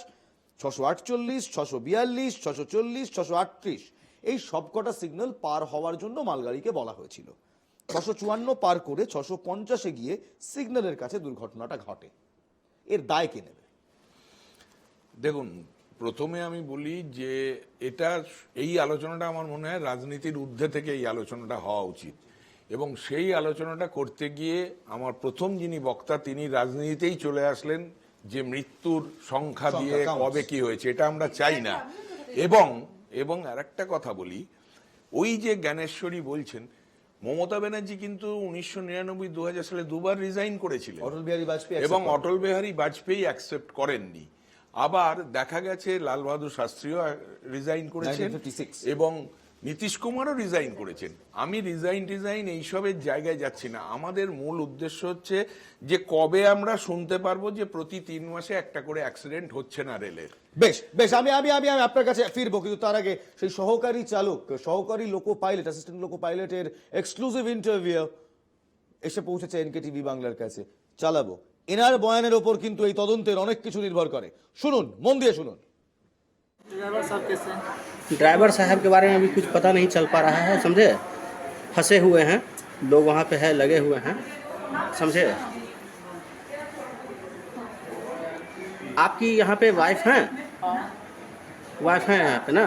648, 642, 640, 638, এই সবকটা সিগন্যাল পার হওয়ার জন্য মালগাড়িকে বলা হয়েছিল। 654 পার করে 650-এ গিয়ে সিগন্যালের কাছে দুর্ঘটনাটা ঘটে। এর দায় কে নেবে? দেখুন, প্রথমে আমি বলি যে এই আলোচনাটা আমার মনে হয় রাজনীতির ঊর্ধ্বে থেকে এই আলোচনাটা হওয়া উচিত, এবং সেই আলোচনাটা করতে গিয়ে আমার প্রথম যিনি বক্তা তিনি রাজনীতিতেই চলে আসলেন, যে মৃত্যুর সংখ্যা দিয়ে কবে কি হয়েছে এটা আমরা চাই না। এবং আর একটা কথা বলি, ওই যে জ্ঞানেশ্বরী বলছেন, মমতা ব্যানার্জি কিন্তু 1999-2000 সালে দুবার রিজাইন করেছিলেন, এবং অটল বিহারী বাজপেয়ী অ্যাকসেপ্ট করেননি। আবার দেখা গেছে লাল বাহাদুর শাস্ত্রীও রিজাইন করেছেন এবং নীতিশ কুমারও রিজাইন করেছেন। আমি রিজাইন এইসবের জায়গায় যাচ্ছি না। আমাদের মূল উদ্দেশ্য হচ্ছে যে কবে আমরা শুনতে পারবো যে প্রতি 3 মাসে একটা করে অ্যাক্সিডেন্ট হচ্ছে না রেলের। বেশ আমি আপনার কাছে ফিরবো, কিন্তু তার আগে সেই সহকারী চালক, সহকারী লোকো পাইলট, অ্যাসিস্ট্যান্ট লোকো পাইলটের এক্সক্লুসিভ ইন্টারভিউ এসে পৌঁছেছে এনকেটিভি বাংলার কাছে। চালাবো, এনার বয়ানের ওপর কিন্তু এই তদন্তের অনেক কিছু নির্ভর করে। শুনুন, মন দিয়ে শুনুন। ड्राइवर साहब के बारे में अभी कुछ पता नहीं चल पा रहा है, समझे। फंसे हुए हैं लोग, वहाँ पे है लगे हुए हैं, समझे। आपकी यहाँ पे वाइफ हैं? वाइफ हैं यहाँ पे ना,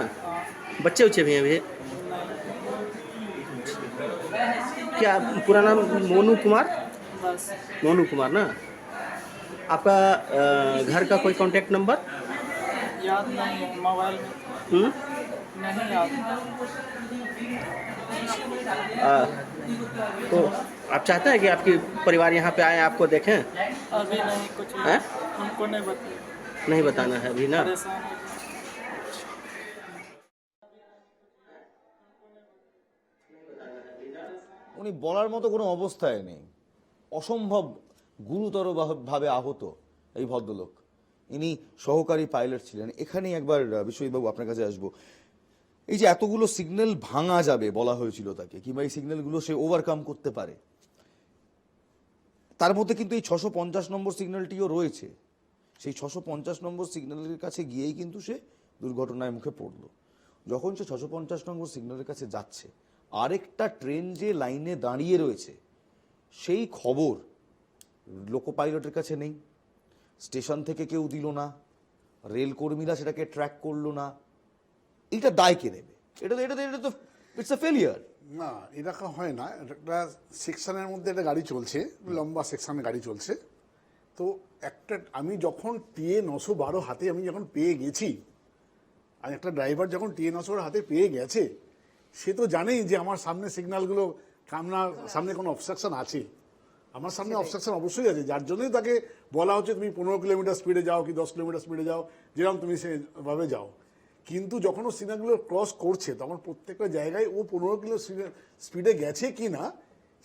बच्चे उच्चे भी हैं अभी? क्या पूरा नाम? मोनू कुमार? मोनू कुमार ना। आपका घर का कोई कांटेक्ट नंबर याद नहीं है, मोबाइल में नहीं याद। तो आप चाहते हैं कि आपकी परिवार यहाँ पे आए, आपको देखें? अभी नहीं, कुछ है? हमको नहीं बताया। नहीं बताना है अभी ना। উনি বলার মতো কোনো অবস্থায় নেই, অসম্ভব গুরুতর ভাবে আহত এই ভদ্রলোক। ইনি সহকারী পাইলট ছিলেন। এখানেই একবার বিশ্বজিৎবাবু আপনার কাছে আসবো। এই যে এতগুলো সিগন্যাল ভাঙা যাবে বলা হয়েছিল তাকে, কিংবা এই সিগন্যালগুলো সে ওভারকাম করতে পারে, তার মধ্যে কিন্তু এই 650 নম্বর সিগন্যালটিও রয়েছে। সেই 650 নম্বর সিগন্যালের কাছে গিয়েই কিন্তু সে দুর্ঘটনায় মুখে পড়ল। যখন সে 650 নম্বর সিগন্যালের কাছে যাচ্ছে, আরেকটা ট্রেন যে লাইনে দাঁড়িয়ে রয়েছে সেই খবর লোকো পাইলটের কাছে নেই, স্টেশন থেকে কেউ দিল না, রেল কর্মীরা সেটাকে ট্র্যাক করলো না। এটা দায় কে নেবে? এটা তো ইটস আ ফেলিয়ার। না, এরকম হয় না। একটা সেকশনের মধ্যে একটা গাড়ি চলছে, লম্বা সেকশনে গাড়ি চলছে। তো একটা আমি যখন টিএ 912 হাতে আমি যখন পেয়ে গেছি, আর একটা ড্রাইভার যখন টিএ 912 হাতে পেয়ে গেছে, সে তো জানেই যে আমার সামনে সিগন্যালগুলো, আমার সামনে কোনো অবস্ট্রাকশন আছে। আমার সামনে অবস্ট্রাকশন অবশ্যই আছে, যার জন্যই তাকে বলা হচ্ছে তুমি 15 কিলোমিটার স্পিডে যাও কি 10 কিলোমিটার স্পিডে যাও, যেরকম তুমি সেভাবে যাও। কিন্তু যখন ও সিগন্যালগুলো ক্রস করছে, তখন প্রত্যেকটা জায়গায় ও 15 কিলো স্পিডে গেছে কি না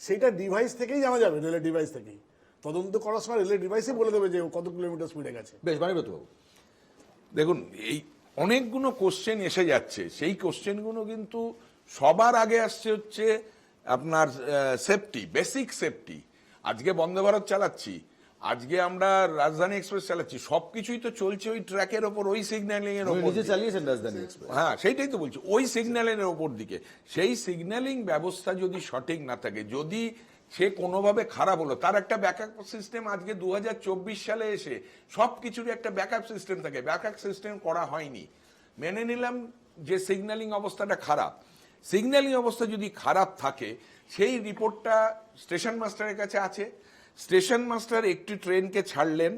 সেইটা ডিভাইস থেকেই জানা যাবে, রেলের ডিভাইস থেকেই। তদন্ত করার সময় রেলের ডিভাইসে বলে দেবে যে ও কত কিলোমিটার স্পিডে গেছে। বেশ, বাণীব্রত বাবু দেখুন, এই অনেকগুলো কোশ্চেন এসে যাচ্ছে, সেই কোশ্চেনগুলো কিন্তু সবার আগে আসছে হচ্ছে আপনার সেফটি, বেসিক সেফটি। আজকে বন্দে ভারত চালাচ্ছি, আজকে আমরা রাজধানী এক্সপ্রেস চালাচ্ছি, সবকিছুই তো চলছে ওই ট্র্যাকের ওপর, ওই সিগন্যালিং এর ওপর। নিজে চালিয়েছেন রাজধানী এক্সপ্রেস। হ্যাঁ, সেইটাই তো বলছি, ওই সিগন্যালের ওপর দিকে। সেই সিগন্যালিং ব্যবস্থা যদি সঠিক না থাকে, যদি সে কোনোভাবে খারাপ হলো, তার একটা ব্যাকআপ সিস্টেম আজকে 2024 সালে এসে সবকিছুরই একটা ব্যাকআপ সিস্টেম থাকে, ব্যাকআপ সিস্টেম করা হয়নি। মেনে নিলাম যে সিগন্যালিং অবস্থাটা খারাপ। সিগন্যালিং অবস্থা যদি খারাপ থাকে, সেই রিপোর্টটা স্টেশন মাস্টারের কাছে আছে। স্টেশন মাস্টার একটি ট্রেনকে ছাড়লেন,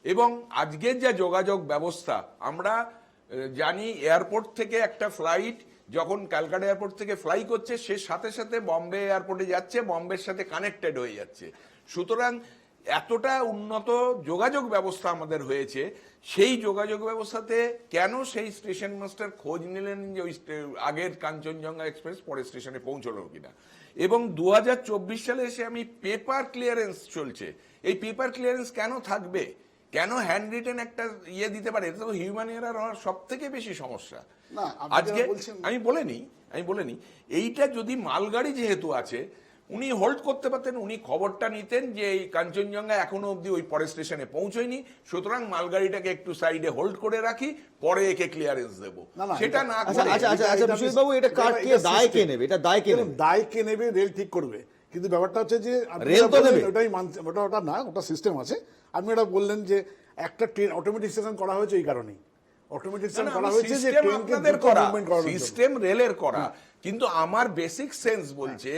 এবং আজকের যা যোগাযোগ ব্যবস্থা আমরা জানি, এয়ারপোর্ট থেকে একটা ফ্লাইট যখন ক্যালকাটা এয়ারপোর্ট থেকে ফ্লাই করছে, সে সাথে সাথে বম্বে এয়ারপোর্টে যাচ্ছে, বম্বের সাথে কানেক্টেড হয়ে যাচ্ছে। সুতরাং এতটা উন্নত যোগাযোগ ব্যবস্থা আমাদের হয়েছে, সেই যোগাযোগ ব্যবস্থাতে কেন সেই স্টেশন মাস্টার খোঁজ নিলেন যে ওই আগের কাঞ্চনজঙ্ঘা এক্সপ্রেস পরে স্টেশনে পৌঁছলো কিনা? এবং 2024 সালে এসে আমি পেপার ক্লিয়ারেন্স চলছে, এই পেপার ক্লিয়ারেন্স কেন থাকবে? কেন হ্যান্ড রিটেন একটা ইয়ে দিতে পারে? এটা তো হিউম্যান এরার হওয়ার সব থেকে বেশি সমস্যা। আজকে আমি বলে নি এইটা যদি মালগাড়ি যেহেতু আছে, উনি হোল্ড করতে পারতেন, উনি খবরটা নিতেন যে এই কাঞ্চনজঙ্ঘা এখনো অবধি ওই পরের স্টেশনে পৌঁছয়নি, সুতরাং মালগাড়িটাকে একটু সাইডে হোল্ড করে রাখি, পরে একে ক্লিয়ারেন্স দেবো। সেটা না করে বিশ্বজিৎবাবু, এটা কার কে দায় কে নেবে? এটা দায় কে নেবে? দায় কে নেবে? রেল ঠিক করবে। কিন্তু ব্যাপারটা হচ্ছে যে রেল তো নেবে, ওটাই ওটা না, ওটা সিস্টেম আছে। আপনি ওটা বললেন যে একটা ট্রেন অটোমেটিক সিস্টেম করা হয়েছে, এই কারণেই অটোমেটিক সিস্টেম করা হয়েছে যে ট্রেনকে মুভমেন্ট করার জন্য। সিস্টেম রেলের করা, কিন্তু আমার বেসিক সেন্স বলছে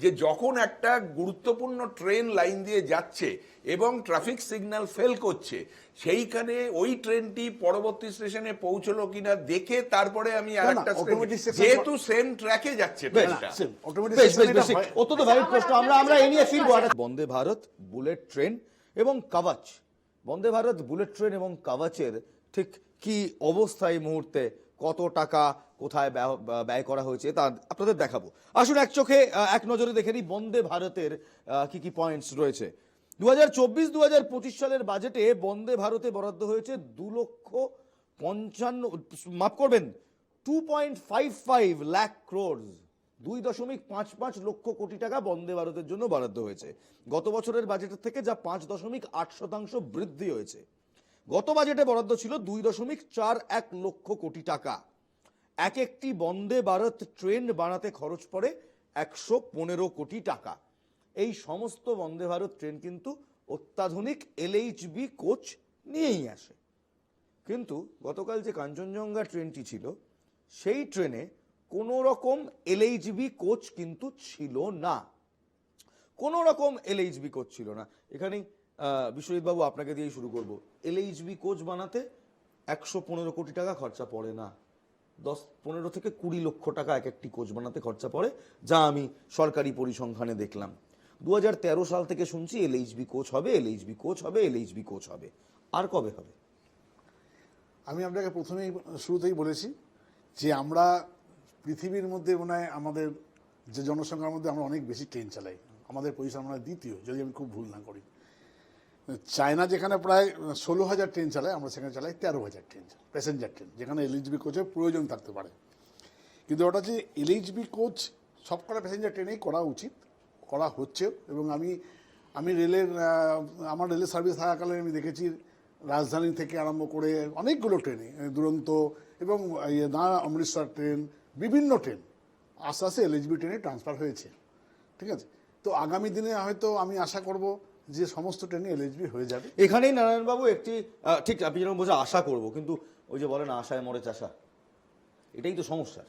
যে যখন একটা গুরুত্বপূর্ণ ট্রেন লাইন দিয়ে যাচ্ছে এবং ট্রাফিক সিগন্যাল ফেল করছে, সেইখানে ওই ট্রেনটি পরবর্তী স্টেশনে পৌঁছলো কিনা দেখে তারপরে আমি আরেকটা, যেহেতু সেম ট্র্যাকে যাচ্ছে অত্যন্ত ভ্যালিড প্রশ্ন। আমরা এই নিয়ে ফিরবো। বন্দে ভারত বুলেট ট্রেন এবং Kovacs, Vande Bharat bullet train এবং কাভাচের ঠিক কি অবস্থা এই মুহূর্তে, কত টাকা কোথায় ব্যয় করা হয়েছে তা আপনাদের দেখাবো। আসুন এক নজরে দেখে নিই বন্দে ভারতের কি কি পয়েন্টস রয়েছে। 2024-2025 সালের বাজেটে বন্দে ভারতে বরাদ্দ হয়েছে 2.55 লাখ ক্রোড়, 2.55 লক্ষ কোটি টাকা বন্দে ভারতের জন্য বরাদ্দ হয়েছে গত বছরের বাজেটের থেকে, যা 5.8% বৃদ্ধি হয়েছে। গত বাজেটে বরাদ্দ ছিল 2.41 লক্ষ কোটি টাকা। এক একটি বন্দে ভারত ট্রেন বানাতে খরচ পড়ে 115 কোটি টাকা। এই সমস্ত বন্দে ভারত ট্রেন কিন্তু অত্যাধুনিক LHB কোচ নিয়েই আসে। কিন্তু গতকাল যে কাঞ্চনজঙ্ঘা ট্রেনটি ছিল, সেই ট্রেনে কোনো রকম LHB কোচ কিন্তু ছিল না, কোনো রকম LHB কোচ ছিল না। এখানেই বিশ্বজিৎবাবু আপনাকে দিয়েই শুরু করব। LHB কোচ বানাতে 115 কোটি টাকা খরচা পড়ে না, 15 থেকে 20 লক্ষ টাকা এক একটি কোচ বানাতে খরচা পড়ে, যা আমি সরকারি পরিসংখ্যানে দেখলাম। 2013 সাল থেকে শুনছি LHB কোচ হবে, LHB কোচ হবে, LHB কোচ হবে। আর কবে হবে? আমি আপনাকে প্রথমেই শুরুতেই বলেছি যে আমরা পৃথিবীর মধ্যে মনে হয় আমাদের যে জনসংখ্যার মধ্যে আমরা অনেক বেশি ট্রেন চালাই, আমাদের পজিশন মনে হয় দ্বিতীয়, যদি আমি খুব ভুল না করি। চায়না যেখানে প্রায় 16,000 ট্রেন চালায়, আমরা সেখানে চালাই 13,000 ট্রেন, প্যাসেঞ্জার ট্রেন, যেখানে এলএইচবি কোচের প্রয়োজন থাকতে পারে। কিন্তু ওটা যে এলএইচবি কোচ সবকটা প্যাসেঞ্জার ট্রেনেই করা উচিত, করা হচ্ছে। এবং আমি রেলের আমার রেলের সার্ভিস থাকাকালে আমি দেখেছি রাজধানী থেকে আরম্ভ করে অনেকগুলো ট্রেনে, দুরন্ত এবং অমৃতসর ট্রেন, বিভিন্ন ট্রেন আস্তে আস্তে এলএইচবি ট্রেনে ট্রান্সফার হয়েছে। ঠিক আছে, তো আগামী দিনে হয়তো আমি আশা করব যে সমস্ত ট্রেনে এলএইচবি হয়ে যাবে। এখানেই নারায়ণবাবু একটি ঠিক আপনি যেরকম বলছেন আশা করব, কিন্তু ওই যে বলেন আশায় মরে চাষা, এটাই তো সমস্যা।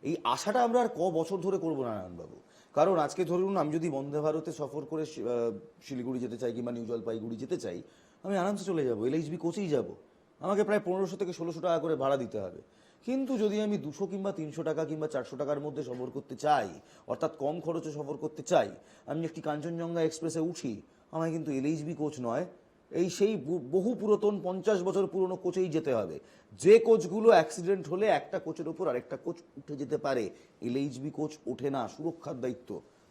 এই আশাটা আমরা আর বছর ধরে করবো নারায়ণবাবু? কারণ আজকে ধরুন আমি যদি বন্দে ভারতে সফর করে শিলিগুড়ি যেতে চাই কিংবা নিউ জলপাইগুড়ি যেতে চাই, আমি আরামসে চলে যাবো, এলএইচবি কোচেই যাব। আমাকে প্রায় 1500 থেকে 1600 টাকা করে ভাড়া দিতে হবে। কিন্তু যদি আমি 200 কিংবা 300 টাকা কিংবা 400 টাকার মধ্যে সফর করতে চাই, অর্থাৎ কম খরচে সফর করতে চাই, আমি একটি কাঞ্চনজঙ্ঘা এক্সপ্রেসে উঠি, আমায় কিন্তু এলএইচবি কোচ নয়, সেই বহু পুরাতন 50 বছর পুরনো কোচেই যেতে হবে। যে কোচগুলো অ্যাক্সিডেন্ট হলে একটা কোচের উপর আরেকটা কোচ উঠে যেতে পারে, এলএইচবি কোচ ওঠে না, সুরক্ষার দায়িত্ব।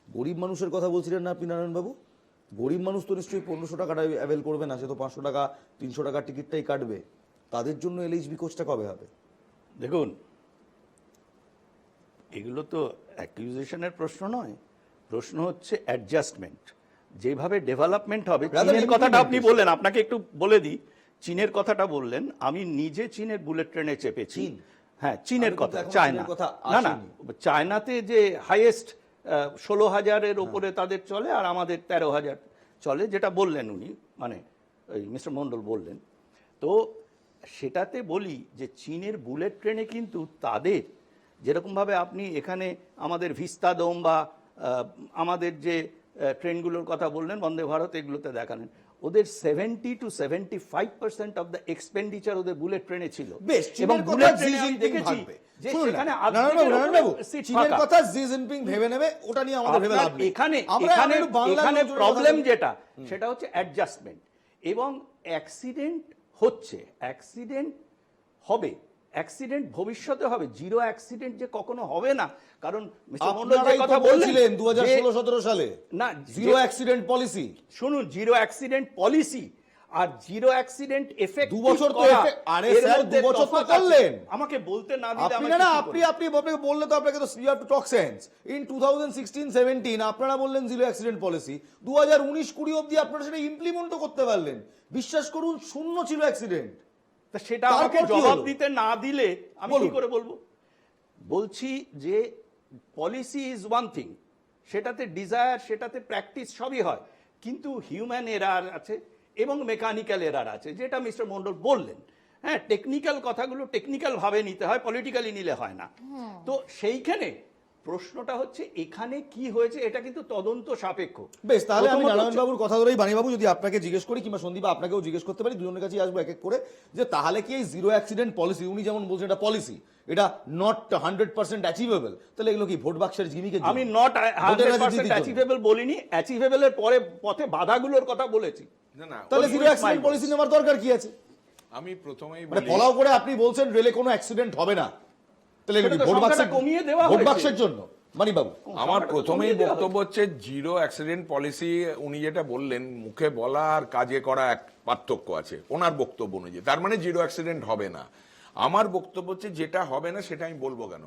গরিব মানুষের কথা বলছিলেন না আপনি নারায়ণবাবু? গরিব মানুষ তো নিশ্চয়ই 1500 টাকাটা অ্যাভেল করবে না, সে তো 500 টাকা 300 টাকার টিকিটটাই কাটবে। তাদের জন্য এলএইচবি কোচটা কবে হবে? দেখুন, এগুলো তো অ্যাকিউজেশনের প্রশ্ন নয়, প্রশ্ন হচ্ছে অ্যাডজাস্টমেন্ট। যেভাবে ডেভেলপমেন্ট হবে, চীনের কথাটা আপনি বললেন, আপনাকে একটু বলে দিই, চীনের কথাটা বললেন, আমি নিজে চীনের বুলেট ট্রেনে চেপেছি। হ্যাঁ, চীনের কথা, চায়না না, না, চায়নাতে যে হাইয়েস্ট 16,000-এর ওপরে তাদের চলে, আর আমাদের 13,000 চলে, যেটা বললেন উনি, মানে ওই মিস্টার মন্ডল বললেন। তো সেটাতে বলি যে চীনের বুলেট ট্রেনে কিন্তু তাদের যেরকমভাবে আপনি এখানে আমাদের ভিস্তাদোম বা আমাদের যে ট্রেনগুলোর কথা বললেন বন্দে ভারত, এগুলোতে দেখালেন, ওদের 70 to 75% অফ দ্য এক্সপেন্ডিচার ওদের বুলেট ট্রেনে ছিল। এবং বুলেট ট্রেনে আমি দেখেছি যে সেখানে চীনের কথা জি জিনপিং ভেবে নেবে, ওটা নিয়ে আমাদের ভেবে লাভ নেই। এখানে প্রবলেম যেটা, সেটা হচ্ছে অ্যাডজাস্টমেন্ট। এবং অ্যাক্সিডেন্ট হচ্ছে, অ্যাক্সিডেন্ট হবে, অ্যাক্সিডেন্ট ভবিষ্যতে হবে, জিরো অ্যাক্সিডেন্ট যে কখনো হবে না। কারণ মিস্টার মন্ডল যে কথা বলছিলেন 2016-17 সালে না, জিরো অ্যাক্সিডেন্ট পলিসি, শুনুন, জিরো অ্যাক্সিডেন্ট পলিসি আর জিরো অ্যাক্সিডেন্ট এফেক্ট 2 বছর তো আরে স্যার 2 বছর তো করলেন। আমাকে বলতে না দিলে আপনি বললে তো আপনাকে তো you have to talk sense. In 2016-17 আপনারা বললেন জিরো অ্যাক্সিডেন্ট পলিসি, 2019-20 অবধি আপনারা সেটা ইমপ্লিমেন্টও করতে পারলেন। বিশ্বাস করুন, শূন্য ছিল অ্যাক্সিডেন্ট। সেটা আমাকে জবাব দিতে না দিলে আমি কি করে বলবো? বলছি যে পলিসি ইজ ওয়ান থিং, সেটাতে ডিজায়ার, সেটাতে প্র্যাকটিস সবই হয়, কিন্তু হিউম্যান এরার আছে এবং মেকানিক্যাল এরার আছে, যেটা মিস্টার মন্ডল বললেন। হ্যাঁ, টেকনিক্যাল কথাগুলো টেকনিক্যাল ভাবে নিতে হয়, পলিটিক্যালি নিলে হয় না। তো সেইখানে প্রশ্নটা হচ্ছে এখানে কি হয়েছে, এটা কিন্তু তদন্ত সাপেক্ষ। বেশ, তাহলে আমি নারায়ণবাবুর কথা ধরেই বাণীবাবু যদি আপনাকে জিজ্ঞেস করি, কিংবা সন্দীপ আপনাকেও জিজ্ঞেস করতে পারি, দুজনের কাছেই আসবো এক এক করে, যে তাহলে কি এই জিরো অ্যাক্সিডেন্ট পলিসি, উনি যেমন বলছেন এটা পলিসি, এটা নট 100% অ্যাচিভেবল, তাহলে এগুলো কি ভোট বাক্সের জিমিকে? আমি নট 100% অ্যাচিভেবল বলিনি, অ্যাচিভেবলের পরে পথে বাধাগুলোর কথা বলেছি। না, তাহলে জিরো অ্যাক্সিডেন্ট পলিসি নেওয়ার দরকার কি আছে? আমি প্রথমেই ফলাও করে আপনি বলছেন রেলে কোনো অ্যাক্সিডেন্ট হবে না, তাহলে ভোট বাক্সের কমিয়ে দেওয়া ভোট বাক্সের জন্য? মানিবাবু, আমার প্রথমেই বক্তব্য হচ্ছে জিরো অ্যাক্সিডেন্ট পলিসি, উনি যেটা বললেন মুখে বলা আর কাজে করা এক পার্থক্য আছে ওনার বক্তব্য অনুযায়ী, তার মানে জিরো অ্যাক্সিডেন্ট হবে না। আমার বক্তব্য হচ্ছে যেটা হবে না সেটা আমি বলবো কেন,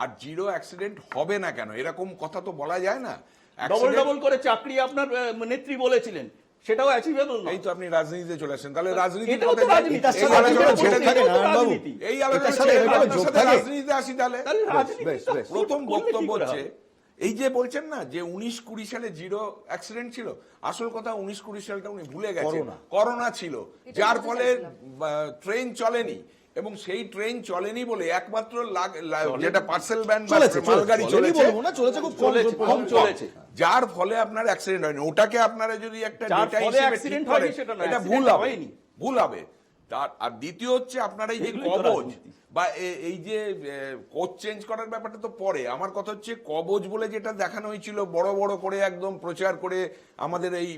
আর জিরো অ্যাক্সিডেন্ট হবে না কেন, এরকম কথা তো বলা যায় না। ডবল করে চাকরি আপনার নেত্রী বলেছিলেন, সেটাও অ্যাচিভেবল না। এই তো আপনি রাজনীতিতে চলে আসেন, তাহলে রাজনীতি রাজনীতিতে আসি। তাহলে প্রথম বক্তব্য হচ্ছে এই যে বলছেন না যে 19-20 সালে জিরো অ্যাক্সিডেন্ট ছিল, আসল কথা 19-20 সালটা উনি ভুলে গেছেন, করোনা ছিল, যার ফলে ট্রেন চলেনি, এবং সেই ট্রেন চলেনি বলে একমাত্র যেটা পার্সেল ভ্যান মালগাড়ি চলেছে, যার ফলে আপনার অ্যাক্সিডেন্ট হয়নি। ওটাকে আপনারা যদি একটা এটা ভুল হবে। আর দ্বিতীয় হচ্ছে আপনার এই যে এগুলোই তো কবচ রাজনীতি। বা এই যে কোচ চেঞ্জ করার ব্যাপারটা তো পরে, আমার কথা হচ্ছে কবচ বলে যেটা দেখানো হয়েছিল বড় বড় করে একদম প্রচার করে আমাদের এই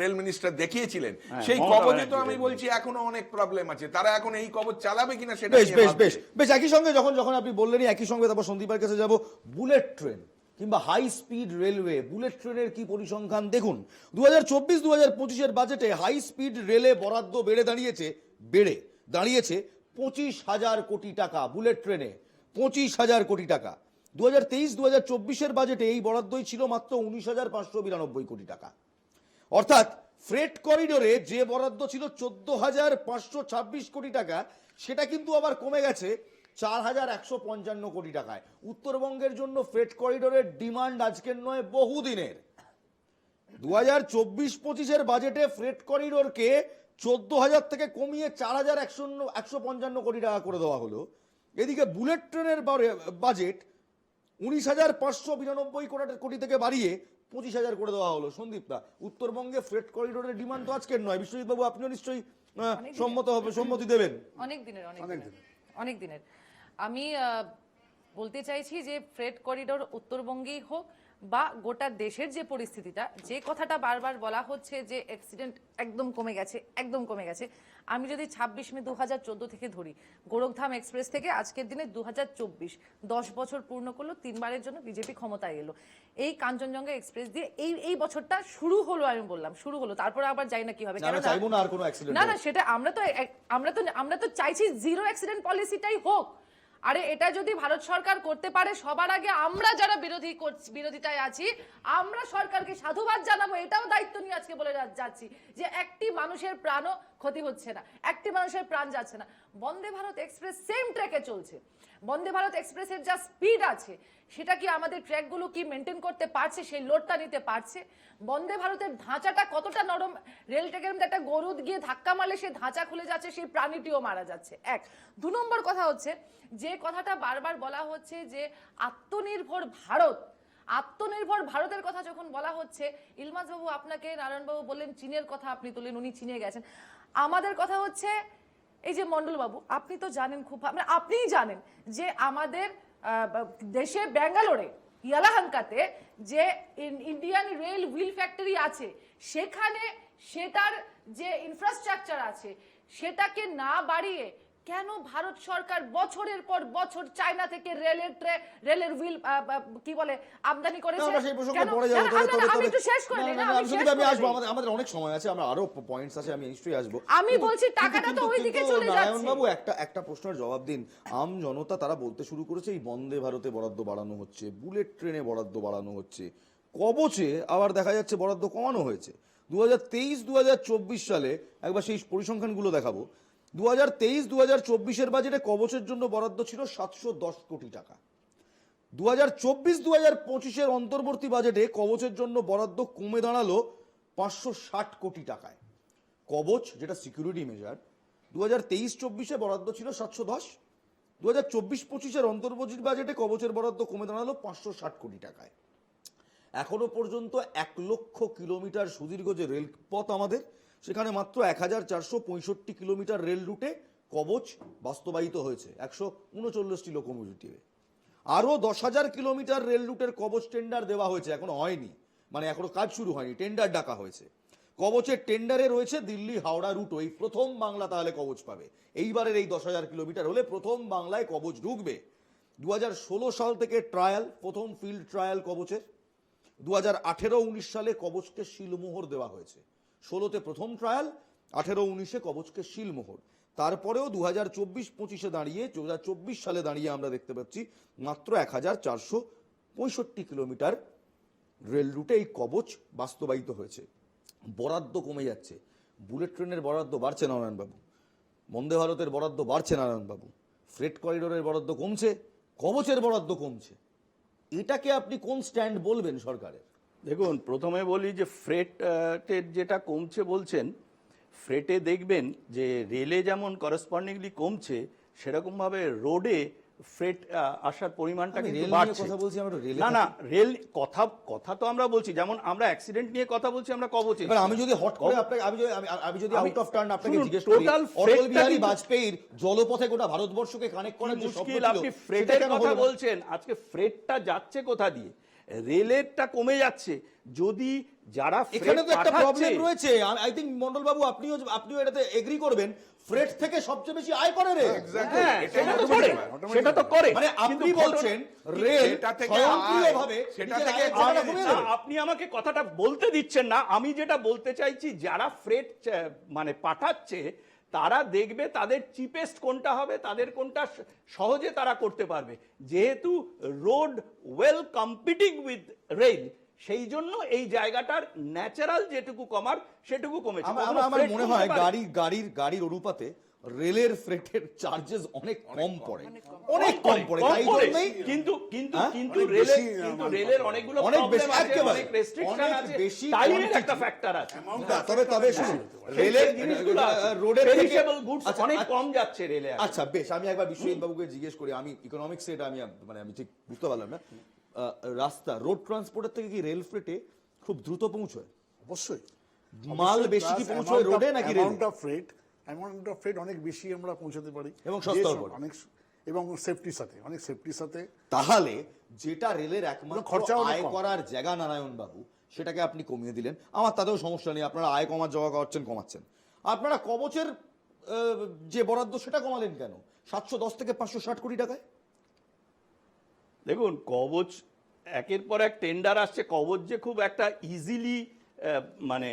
রেল মিনিস্টার দেখিয়েছিলেন, সেই মমতা কবচে তো ব্যানার্জি আমি বলছি এখনো অনেক প্রবলেম আছে। তারা এখন এই কবচ চালাবে কিনা সেটা বেশ নিয়ে বেশ ভাবছে। বেশ বেশ একই সঙ্গে যখন আপনি বললেনই, একই সঙ্গে তারপর সন্দীপের কাছে যাব। বুলেট ট্রেন কিংবা হাই স্পিড রেলওয়ে, বুলেট ট্রেনের কি পরিসংখ্যান দেখুন। 2024-2025 বাজেটে হাই স্পিড রেলে বরাদ্দ বেড়ে দাঁড়িয়েছে 25,000 কোটি টাকা। বুলেট ট্রেনে 25,000 কোটি টাকা। 2023-2024 বাজেটে এই বরাদ্দই ছিল মাত্র 19,592 কোটি টাকা। অর্থাৎ ফ্রেট করিডোরে যে বরাদ্দ ছিল 14,526 কোটি টাকা, সেটা কিন্তু আবার কমে গেছে 4,155 কোটি টাকায়। উত্তরবঙ্গের জন্য ফ্রেট করিডোরের ডিমান্ড আজকের নয়, বহুদিনের। 2024-25 বাজেটে ফ্রেট করিডোরকে 14,000 থেকে কমিয়ে 4,155 কোটি টাকা করে দেওয়া হলো। এদিকে বুলেট ট্রেনের বাজেট 19,592 কোটি থেকে বাড়িয়ে 25,000 করে দেওয়া হলো। সন্দীপদা, উত্তরবঙ্গে ফ্রেট করিডোরের ডিমান্ড তো আজকের নয়, বিশ্বজিৎ বাবু আপনিও নিশ্চয়ই সম্মতি দেবেন। অনেক দিনের আমি বলতে চাইছি যে ফ্রেট করিডোর উত্তরবঙ্গেই হোক বা গোটা দেশের যে পরিস্থিতিটা, যে কথাটা বারবার বলা হচ্ছে যে অ্যাক্সিডেন্ট একদম কমে গেছে। আমি যদি 26 মে 2014 থেকে ধরি, গোরখধাম এক্সপ্রেস থেকে আজকের দিনে 2024, 10 বছর পূর্ণ করলো, 3 বারের জন্য বিজেপি ক্ষমতায় এলো। এই কাঞ্চনজঙ্ঘা এক্সপ্রেস দিয়ে এই বছরটা শুরু হলো, আমি বললাম শুরু হলো, তারপরে আবার যাই না কি হবে, না সেটা আমরা তো চাইছি জিরো অ্যাক্সিডেন্ট পলিসিটাই হোক। আরে এটা যদি ভারত সরকার করতে পারে, সবার আগে আমরা যারা বিরোধিতায় আছি আমরা সরকারকে সাধুবাদ জানাবো। এটাও দায়িত্ব নিয়ে আজকে বলে যাচ্ছি যে একটি মানুষের প্রাণও ক্ষতি হচ্ছে না, একটি মানুষের প্রাণ যাচ্ছে না। বন্দে ভারত এক্সপ্রেস সেম ট্র্যাকে চলছে। বন্দে ভারত এক্সপ্রেসের যা স্পিড আছে, সেটা কি আমাদের ট্র্যাকগুলো কি মেনটেন করতে পারছে, সেই লোডটা নিতে পারছে? বন্দে ভারতের ধাঁচাটা কতটা নরম, রেল ট্র্যাকের মধ্যে একটা গরু গিয়ে ধাক্কা মারলে সে ধাঁচা খুলে যাচ্ছে, সেই প্রাণীটিও মারা যাচ্ছে। 2 নম্বর কথা হচ্ছে যে কথাটা বারবার বলা হচ্ছে যে আত্মনির্ভর ভারতের কথা যখন বলা হচ্ছে, ইলমাজ বাবু আপনাকে, নারায়ণবাবু বললেন চীনের কথা আপনি তোলেন, উনি চীনে গেছেন। আমাদের কথা হচ্ছে এই যে মন্ডল বাবু, আপনি তো জানেন খুব, আপনিই জানেন যে আমাদের দেশে ব্যাঙ্গালোরে ইয়ালাহাঙ্কাতে যে ইন্ডিয়ান রেল হুইল ফ্যাক্টরি আছে, সেখানে সেটার যে ইনফ্রাস্ট্রাকচার আছে সেটাকে না বাড়িয়ে কেন ভারত সরকার বছরের পর বছর চায়না থেকে রেলের হুইল কি বলে আমদানি করেছে? আমি একটু শেষ করে নিই, আমি আসবো, আমাদের অনেক সময় আছে, আমরা আরো পয়েন্টস আছে, আমি নিশ্চয়ই আসবো। আমি বলছি টাকাটা তো ওইদিকে চলে যাচ্ছে। নারায়ণবাবু একটা প্রশ্নের জবাব দিন। আম জনতা তারা বলতে শুরু করেছে এই বন্দে ভারতে বরাদ্দ বাড়ানো হচ্ছে, বুলেট ট্রেনে বরাদ্দ বাড়ানো হচ্ছে, কবচে আবার দেখা যাচ্ছে বরাদ্দ কমানো হয়েছে। 2023-2024 সালে একবার সেই পরিসংখ্যানগুলো দেখাবো। 2023-2024 বাজেটে কবচের জন্য বরাদ্দ ছিল 710 কোটি টাকা। 2024-2025 অন্তর্বর্তী বাজেটে কবচের জন্য বরাদ্দ কমে দাঁড়ালো 560 কোটি টাকায়। কবচ যেটা সিকিউরিটি মেজার, 2023-24 বরাদ্দ ছিল 710, 2024-25 অন্তর্বর্তী বাজেটে কবচের বরাদ্দ কমে দাঁড়ালো 560 কোটি টাকায়। এখনো পর্যন্ত 1 লক্ষ কিলোমিটার সুদীর্ঘ যে রেলপথ আমাদের, সেখানে মাত্র 1,465 কিলোমিটার রেল রুটে কবচ বাস্তবায়িত হয়েছে 139টি লোকোমোটিভে। আরও 10,000 কিলোমিটার রেল রুটের কবচ টেন্ডার দেওয়া হয়েছে, এখনো হয়নি, মানে এখনো কাজ শুরু হয়নি, টেন্ডার ডাকা হয়েছে। কবচের টেন্ডারে রয়েছে দিল্লি হাওড়া রুট, এই প্রথম বাংলা তাহলে কবচ পাবে। এইবারের এই 10,000 কিলোমিটার হলে প্রথম বাংলায় কবচ ঢুকবে। 2016 সাল থেকে ট্রায়াল, প্রথম ফিল্ড ট্রায়াল কবচের। 2018-19 সালে কবচকে শিলমোহর দেওয়া হয়েছে। 16তে প্রথম ট্রায়াল, 18-19 কবচকে শিলমোহর। তারপরেও 2024-25 দাঁড়িয়ে 2024 সালে দাঁড়িয়ে আমরা দেখতে পাচ্ছি মাত্র 1,465 কিলোমিটার রেল রুটে এই কবচ বাস্তবায়িত হয়েছে। বরাদ্দ কমে যাচ্ছে, বুলেট ট্রেনের বরাদ্দ বাড়ছে নারায়ণবাবু, বন্দে ভারতের বরাদ্দ বাড়ছে নারায়ণবাবু, ফ্রেট করিডোরের বরাদ্দ কমছে, কবচের বরাদ্দ কমছে। এটাকে আপনি কোন স্ট্যান্ড বলবেন সরকারের? দেখুন, প্রথমে বলি যে ফ্রেটের যেটা কমছে বলছেন, ফ্রেটে দেখবেন যে রেলে যেমন করেসপন্ডিংলি কমছে, সেরকমভাবে রোডে ফ্রেট আসার পরিমাণটা আমি কিন্তু রেল নিয়ে বাড়ছে। কথা বলছি, আমরা রেলে না থাকি। রেল কথা তো আমরা বলছি, যেমন আমরা অ্যাক্সিডেন্ট নিয়ে কথা বলছি, আমরা কবচে। এবার আমি যদি হট করে আপনাকে আমি যদি আউট অফ টার্ন আপনাকে শুনুন, জিজ্ঞেস করি, total অটল freight-টা বিহারী কিন্তু- বাজপেয়ীর জলপথে গোটা ভারতবর্ষকে কানেক্ট করার যে স্বপ্ন মুশকিল, ছিল, আপনি সেটা ফ্রেটের কেন কথা হলো না? বলছেন, আজকে ফ্রেটটা যাচ্ছে কোথা দিয়ে? রেলেরটা কমে যাচ্ছে। যদি যারা এখানে তো একটা প্রবলেম রয়েছে, রয়েছে, আই থিঙ্ক মন্ডল বাবু আপনিও এটাতে এগ্রি করবেন, ফ্রেট থেকে সবচেয়ে বেশি আয় করে রে। হ্যাঁ, সেটা তো করে। মানে আপনি বলছেন রেল সেটা থেকে স্বয়ংক্রিয়ভাবে সেটা নিজের থেকে আয়ের জায়গাটা কমিয়ে দেবে। আপনি আমাকে কথাটা বলতে দিচ্ছেন না। আমি যেটা বলতে চাইছি, যারা ফ্রেট মানে পাঠাচ্ছে, তারা দেখবে তাদের চিপেস্ট কোনটা হবে, তাদের কোনটা সহজে তারা করতে পারবে। যেহেতু road well competing with rail, সেই জন্য এই জায়গাটার ন্যাচারাল যেটুকু কমার সেটুকু কমেছে। আমার মনে হয় গাড়ির অনুপাতে রেলের ফ্রেটের চার্জেস অনেক কম পড়ে, অনেক কম পড়ে। তাই জন্যই কিন্তু রেলের অনেকগুলো অনেক বেশি, প্রবলেম আছে, একেবারে অনেক রেস্ট্রিকশন আছে, বেশি টাইমের quantity। একটা ফ্যাক্টর আছে। তবে শুনুন, রেলের জিনিসগুলো রোডের পেরিশেবল গুডস অনেক কম যাচ্ছে রেলে। আচ্ছা বেশ, আমি একবার বিশ্বজিৎ বাবুকে জিজ্ঞেস করি, আমি ইকোনমিক্স এটা আমি ঠিক বুঝতে পারলাম না। রাস্তা রোড ট্রান্সপোর্টের থেকে কি রেল ফ্রেটে খুব দ্রুত পৌঁছয়? অবশ্যই মাল বেশি কি পৌঁছয় রোডে নাকি রেলে? অ্যামাউন্ট অফ ফ্রেট অনেক বেশি আমরা পৌঁছাতে পারি, এবং সস্তাও পড়ে। অনেক, এবং সেফটির সাথে। তাহলে যেটা রেলের একমাত্র খরচাও অনেক আয় কম। করার জায়গা নারায়ণ বাবু, সেটাকে আপনি কমিয়ে দিলেন। আমার তাতেও সমস্যা নেই, আপনারা আয় কমার জায়গা কমাচ্ছেন। আপনারা কবচের যে বরাদ্দ সেটা কমালেন কেন 710 থেকে 560 কোটি টাকায়? দেখুন, কবচ একের পর এক টেন্ডার আসছে। কবচ যে খুব একটা ইজিলি মানে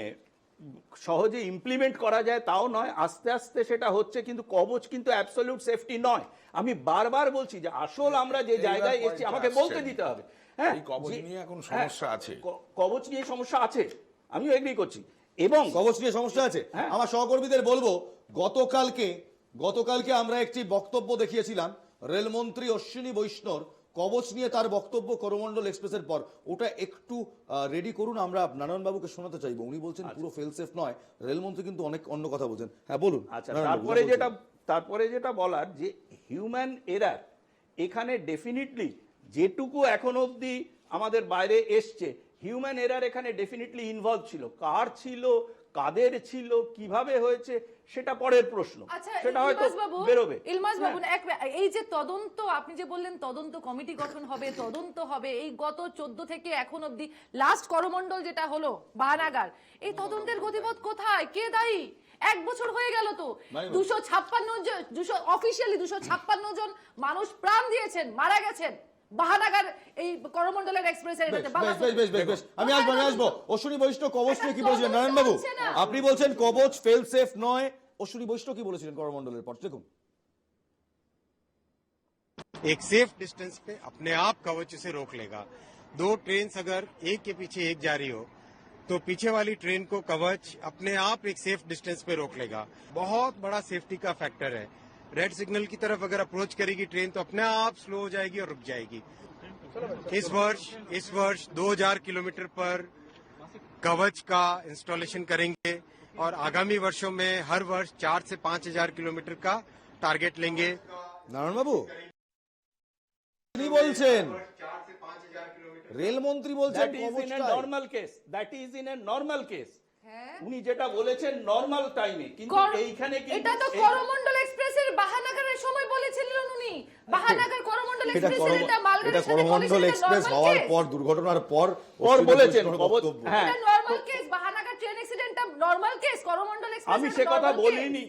সহজে ইমপ্লিমেন্ট করা যায় তাও নয়, আস্তে আস্তে সেটা হচ্ছে। কিন্তু কবচ কিন্তু অ্যাবসলিউট সেফটি নয়। আমি বারবার বলছি যে আসল আমরা যে জায়গায় এসেছি, আমাকে বলতে দিতে হবে। হ্যাঁ, এই কবচ নিয়ে এখন সমস্যা আছে। কবচ নিয়ে সমস্যা আছে, আমিও এগ্রি করছি। এবং কবচ নিয়ে সমস্যা আছে। আমার সহকর্মীদের বলবো, গতকালকে আমরা একটি বক্তব্য দেখিয়েছিলাম রেলমন্ত্রী অশ্বিনী বৈষ্ণব কবচ নিয়ে তার বক্তব্য করমণ্ডল এক্সপ্রেসের পর। ওটা একটু রেডি করুন, আমরা নারায়ণবাবুকে শোনাতে চাইবো। উনি বলছেন পুরো ফেল সেফ নয়, রেলমন্ত্রী কিন্তু অনেক অন্য কথা বলছেন। হ্যাঁ বলুন। আচ্ছা, তারপরে যেটা বলার, যে হিউম্যান এরার এখানে ডেফিনিটলি যেটুকু এখন অবধি আমাদের বাইরে এসছে, হিউম্যান এরার এখানে ডেফিনিটলি ইনভলভ ছিল। কার ছিল, কাদের ছিল, কিভাবে হয়েছে, সেটা পরের প্রশ্ন। আচ্ছা, সেটা হয়তো বেরোবে। ইলমাস বাবু, এই যে তদন্ত, আপনি যে বললেন তদন্ত কমিটি গঠন হবে, তদন্ত হবে, এই গত 14 থেকে এখন অবধি লাস্ট করমণ্ডল যেটা হলো বাহানাগার, এই তদন্তের গতিপথ কোথায়? কে দায়ী? 1 বছর হয়ে গেল তো। 256 অফিশিয়ালি 256 জন মানুষ প্রাণ দিয়েছেন, মারা গেছেন বাহানাগার এই করমণ্ডলের এক্সপ্রেসের এটাতে। বেশ, আমি আসবো। অশ্বিনী বৈষ্ণব কবচ নিয়ে কি বলেছিলেন নারায়ণ বাবু? আপনি বলছেন কবচ ফেল সেফ নয়, অশ্বিনী বৈষ্ণব কি বলেছিলেন করমণ্ডলের পর? দেখুন, एक सेफ डिस्टेंस पे अपने आप कवच उसे रोक लेगा। 2 ट्रेन अगर एक के पीछे एक जा रही हो तो पीछे वाली ट्रेन को कवच अपने आप एक सेफ डिस्टेंस पे रोक लेगा। बहुत बड़ा सेफ्टी का फैक्टर है। रेड सिग्नल की तरफ अगर अप्रोच करेगी ट्रेन तो अपने आप स्लो हो जाएगी और रुक जाएगी। इस वर्ष 2000 किलोमीटर पर कवच का इंस्टॉलेशन करेंगे और आगामी वर्षों में हर वर्ष 4 से 5000 किलोमीटर का टारगेट लेंगे। নারায়ণ বাবু তিনি বলছেন, রেলমন্ত্রী বলছেন that is in a normal case. উনি যেটা বলেছেন নরমাল টাইমে, কিন্তু এইখানে এটা তো করমণ্ডল এক্সপ্রেসের বাহানাগারের সময় বলেছিলেন উনি। বাহানাগার করমণ্ডল এক্সপ্রেসের এটা মালগাড়ির সাথে করমণ্ডল এক্সপ্রেস হওয়ার পর, দুর্ঘটনার পর বলেছেন। হ্যাঁ, নরমাল কেস। বাহানাগার ট্রেন অ্যাক্সিডেন্টটা নরমাল কেস, করমণ্ডল এক্সপ্রেস আমি সে কথা বলিনি।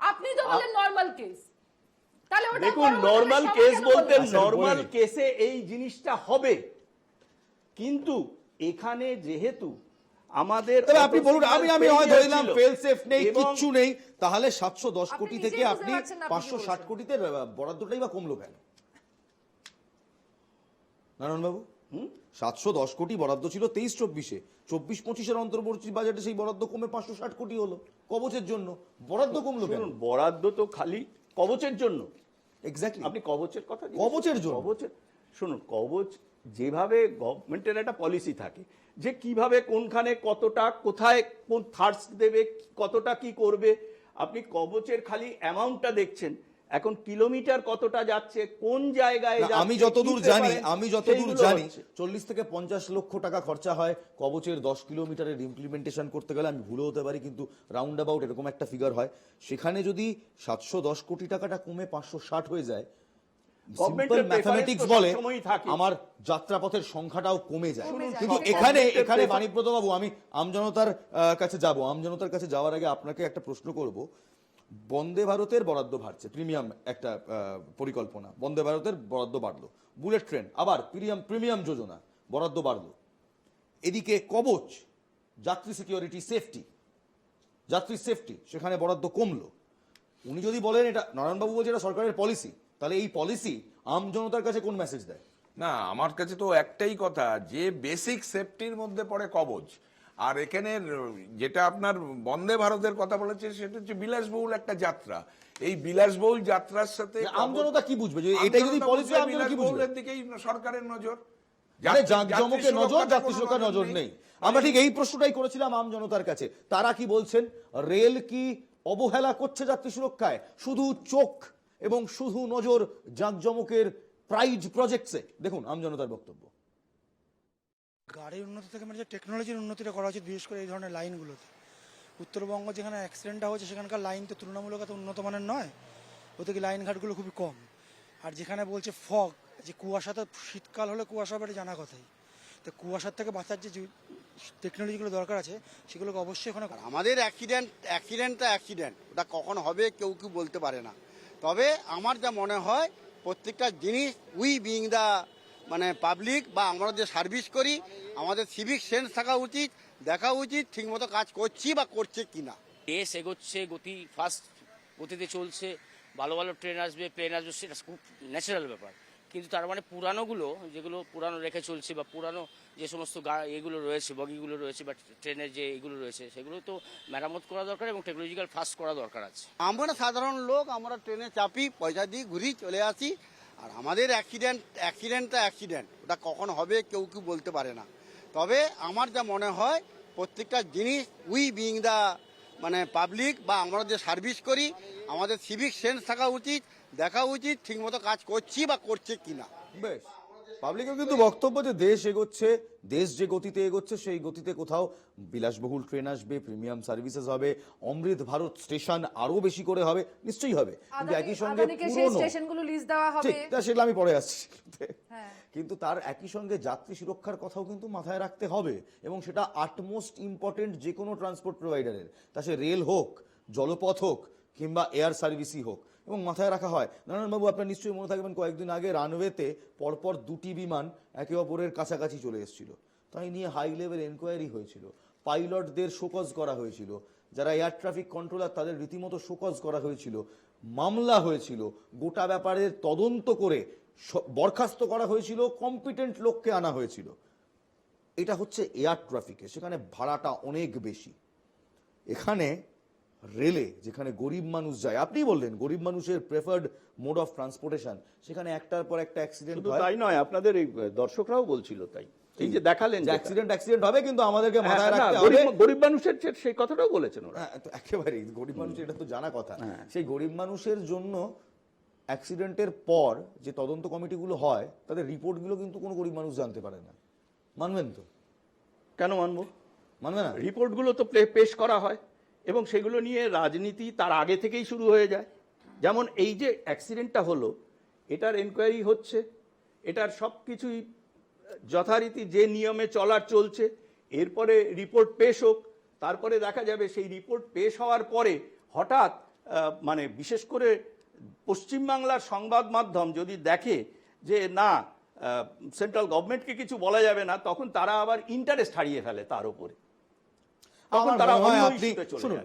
আপনি তো বলেন নরমাল কেস। তাহলে ওটা দেখুন, নরমাল কেস বলতে নরমাল কেসে এই জিনিসটা হবে, কিন্তু এখানে যেহেতু আমাদের আপনি বলুন, আমি হয় ধরলাম ফেল সেফ নেই, কিচ্ছু নেই, তাহলে 710 কোটি থেকে আপনি 560 কোটিতে বরাদ্দটাই বা কমলো কেন নারায়ণ বাবু? 710 কোটি বরাদ্দ ছিল 23-24-এ, 24-25-এর অন্তর্বর্তী বাজেটে সেই বরাদ্দ কমে 560 কোটি হলো কবচের জন্য। বরাদ্দ কমলো কেন? বরাদ্দ তো খালি কবচের জন্য। এক্স্যাক্টলি, আপনি কবচের কথা, কবচের জন্য। শুনুন, কবচ যেভাবে গভর্নমেন্টের একটা পলিসি থাকে যে কিভাবে কোনখানে কতটা, কোথায় কোন থার্ডস দেবে, কতটা কি করবে, আপনি কবচের খালি অ্যামাউন্টটা দেখছেন। এখন কিলোমিটার কতটা যাচ্ছে, কোন জায়গায় না, যাচ্ছে, আমি কি যতদূর জানি preference, সেইগুলো জানি 40 থেকে 50 লক্ষ টাকা খরচা হয় কবচের 10 কিলোমিটারের ইমপ্লিমেন্টেশন করতে গেলে। আমি ভুলে হতে পারি, কিন্তু রাউন্ড অ্যাবাউট এরকম একটা ফিগার হয়। সেখানে যদি 710 কোটি টাকাটা কমে 560 হয়ে যায়, গভর্নমেন্টের ম্যাথমেটিক্স preference তো বলে সবসময়ই থাকে। আমার যাত্রাপথের সংখ্যাটাও কমে যায়। কিন্তু সব- এখানে গভর্নমেন্টের এখানে prefer- বাণীব্রত বাবু, আমি আমজনতার কাছে যাব। আমজনতার কাছে যাওয়ার আগে আপনাকে একটা প্রশ্ন করব। বন্দে ভারতের বরাদ্দ বাড়ছে, প্রিমিয়াম একটা পরিকল্পনা, বন্দে ভারতের বরাদ্দ বাড়লো, বুলেট ট্রেন আবার প্রিমিয়াম যোজনা বরাদ্দ বাড়লো, এদিকে কবচ যাত্রী সিকিউরিটি যাত্রী সেফটি সেখানে বরাদ্দ কমলো। উনি যদি বলেন এটা, নারায়ণবাবু বলছে এটা সরকারের পলিসি, তাহলে এই পলিসি আমজনতার কাছে কোন মেসেজ দেয়? না, আমার কাছে তো একটাই কথা, যে বেসিক সেফটির মধ্যে পড়ে কবচ। আর এখানে যেটা আপনার বন্দে ভারতের কথা বলেছে সেটা হচ্ছে বিলাসবহুল একটা যাত্রা। এই বিলাসবহুল যাত্রার সাথে আমজনতা কি বুঝবে যে এটাই যদি পলিসি? আমজনতা কি বুঝবে? বিলাসবহুলের দিকেই সরকারের নজর, মানে জাঁকজমকের নজর, যাত্রী সুরক্ষার সুরক্ষার নজর নেই। আমরা ঠিক এই প্রশ্নটাই করেছিলাম আমজনতার কাছে। তারা কি বলছেন? রেল কি অবহেলা করছে যাত্রী সুরক্ষায়? শুধু চোখ এবং শুধু নজর জাঁকজমকের প্রাইজ প্রজেক্টসে? দেখুন আমজনতার বক্তব্য। গাড়ির উন্নতি থেকে মানে যে টেকনোলজির উন্নতিটা করা উচিত, বিশেষ করে এই ধরনের লাইনগুলোতে। উত্তরবঙ্গ যেখানে অ্যাক্সিডেন্টটা হচ্ছে সেখানকার লাইন তো তুলনামূলক এত উন্নত মানের নয়, ওতে কি লাইন ঘাটগুলো খুবই কম। আর যেখানে বলছে ফগ, যে কুয়াশা, তো শীতকাল হলে কুয়াশা হবে, এটা জানা কথাই। তো কুয়াশার থেকে বাঁচার যে টেকনোলজিগুলো দরকার আছে সেগুলোকে অবশ্যই ওখানে। আমাদের অ্যাক্সিডেন্ট ওটা কখন হবে কেউ কি বলতে পারে না। তবে আমার যা মনে হয় প্রত্যেকটা জিনিস উই বিং দ্য মানে পাবলিক বা আমরা যে সার্ভিস করি, আমাদের সিভিক সেন্স থাকা উচিত, দেখা উচিত ঠিকমতো কাজ করছি বা করছে কিনা। দেশ এগোচ্ছে, গতি ফাস্ট গতিতে চলছে, ভালো ভালো ট্রেন আসবে, প্লেন আসবে, সেটা খুব ন্যাচারাল ব্যাপার। কিন্তু তার মানে পুরানোগুলো, যেগুলো পুরানো রেখে চলছে বা পুরানো যে সমস্ত এগুলো রয়েছে, বগিগুলো রয়েছে বা ট্রেনের যে এগুলো রয়েছে, সেগুলো তো মেরামত করা দরকার এবং টেকনোলজিক্যাল ফাস্ট করা দরকার আছে। আমরা সাধারণ লোক, আমরা ট্রেনে চাপি, পয়সা দিই, ঘুরি, চলে আসি। আর আমাদের অ্যাক্সিডেন্ট ওটা কখন হবে কেউ কি বলতে পারে না। তবে আমার যা মনে হয় প্রত্যেকটা জিনিস উই বিং দ্য মানে পাবলিক বা আমরা যে সার্ভিস করি, আমাদের সিভিক সেন্স থাকা উচিত, দেখা উচিত ঠিকমতো কাজ করছি বা করছে কিনা। বেশ, পাবলিকের কিন্তু বক্তব্য যে দেশ এগোচ্ছে, দেশ যে গতিতে এগোচ্ছে সেই গতিতে কোথাও বিলাসবহুল ট্রেন আসবে, প্রিমিয়াম সার্ভিসেস হবে, অমৃত ভারত স্টেশন আরো বেশি করে হবে, নিশ্চয়ই হবে। কিন্তু একই সঙ্গে পুরনো স্টেশনগুলো লিজ দেওয়া হবে, ঠিক, সেটা আমি পরে আসছি। কিন্তু তার একই সঙ্গে যাত্রী সুরক্ষার কথাও কিন্তু মাথায় রাখতে হবে, এবং সেটা আটমোস্ট ইম্পর্টেন্ট যে কোনো ট্রান্সপোর্ট প্রোভাইডারের, তা সে রেল হোক, জলপথ হোক কিংবা এয়ার সার্ভিসই হোক, এবং মাথায় রাখা হয়। নারায়ণবাবু, আপনার নিশ্চয়ই মনে থাকবেন কয়েকদিন আগে রানওয়েতে পরপর দুটি বিমান একে অপরের কাছাকাছি চলে এসেছিল, তাই নিয়ে হাই লেভেল এনকোয়ারি হয়েছিল, পাইলটদের শোকজ করা হয়েছিল, যারা এয়ার ট্রাফিক কন্ট্রোলার তাদের রীতিমতো শোকজ করা হয়েছিল, মামলা হয়েছিল, গোটা ব্যাপারের তদন্ত করে বরখাস্ত করা হয়েছিল, কম্পিটেন্ট লোককে আনা হয়েছিল। এটা হচ্ছে এয়ার ট্রাফিকে, সেখানে ভাড়াটা অনেক বেশি। এখানে রেলে যেখানে গরিব মানুষ যায়, আপনি বললেন গরিব মানুষের প্রেফার্ড মোড অফ ট্রান্সপোর্টেশন, সেখানে একটার পর একটা অ্যাক্সিডেন্ট হয়। তাই নয়, আপনাদের এই দর্শকরাও বলছিল তাই, এই যে দেখালেন অ্যাক্সিডেন্ট হবে, কিন্তু আমাদেরকে মাথায় রাখতে হবে গরিব মানুষের সেই কথাটাও বলেছেন ওরা। একেবারেই গরিব মানুষের, এটা তো জানা কথা। সেই গরিব মানুষের জন্য অ্যাক্সিডেন্টের পর যে তদন্ত কমিটিগুলো হয়, তাদের রিপোর্টগুলো কিন্তু কোনো গরিব মানুষ জানতে পারে না। মানবেন তো? কেন মানবো? মানবে না? রিপোর্টগুলো তো পেশ করা হয় এবং সেগুলো নিয়ে রাজনীতি তার আগে থেকেই শুরু হয়ে যায়। যেমন এই যে অ্যাক্সিডেন্টটা হলো, এটার এনকোয়ারি হচ্ছে, এটার সব কিছুই যথারীতি যে নিয়মে চলছে, এরপরে রিপোর্ট পেশ হোক, তারপরে দেখা যাবে সেই রিপোর্ট পেশ হওয়ার পরে হঠাৎ মানে বিশেষ করে পশ্চিমবাংলার সংবাদ মাধ্যম যদি দেখে যে না, সেন্ট্রাল গভর্নমেন্টকে কিছু বলা যাবে না, তখন তারা আবার ইন্টারেস্ট হারিয়ে ফেলে তার উপরে। শুনুন,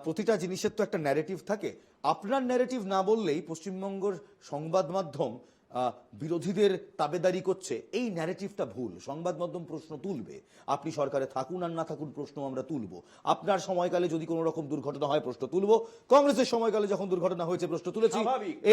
প্রতিটা জিনিসের তো একটা ন্যারেটিভ থাকে। আপনার ন্যারেটিভ না বললেই পশ্চিমবঙ্গের সংবাদ মাধ্যম বিরোধীদের তাবেদারি করছে, এই ন্যারেটিভটা ভুল। সংবাদ মাধ্যম প্রশ্ন তুলবে, আপনি সরকারে থাকুন আর না থাকুন, প্রশ্ন আমরা তুলব। আপনার সময়কালে যদি কোনো রকম দুর্ঘটনা হয় প্রশ্ন তুলব, কংগ্রেসের সময়কালে যখন দুর্ঘটনা হয়েছে প্রশ্ন তুলেছি,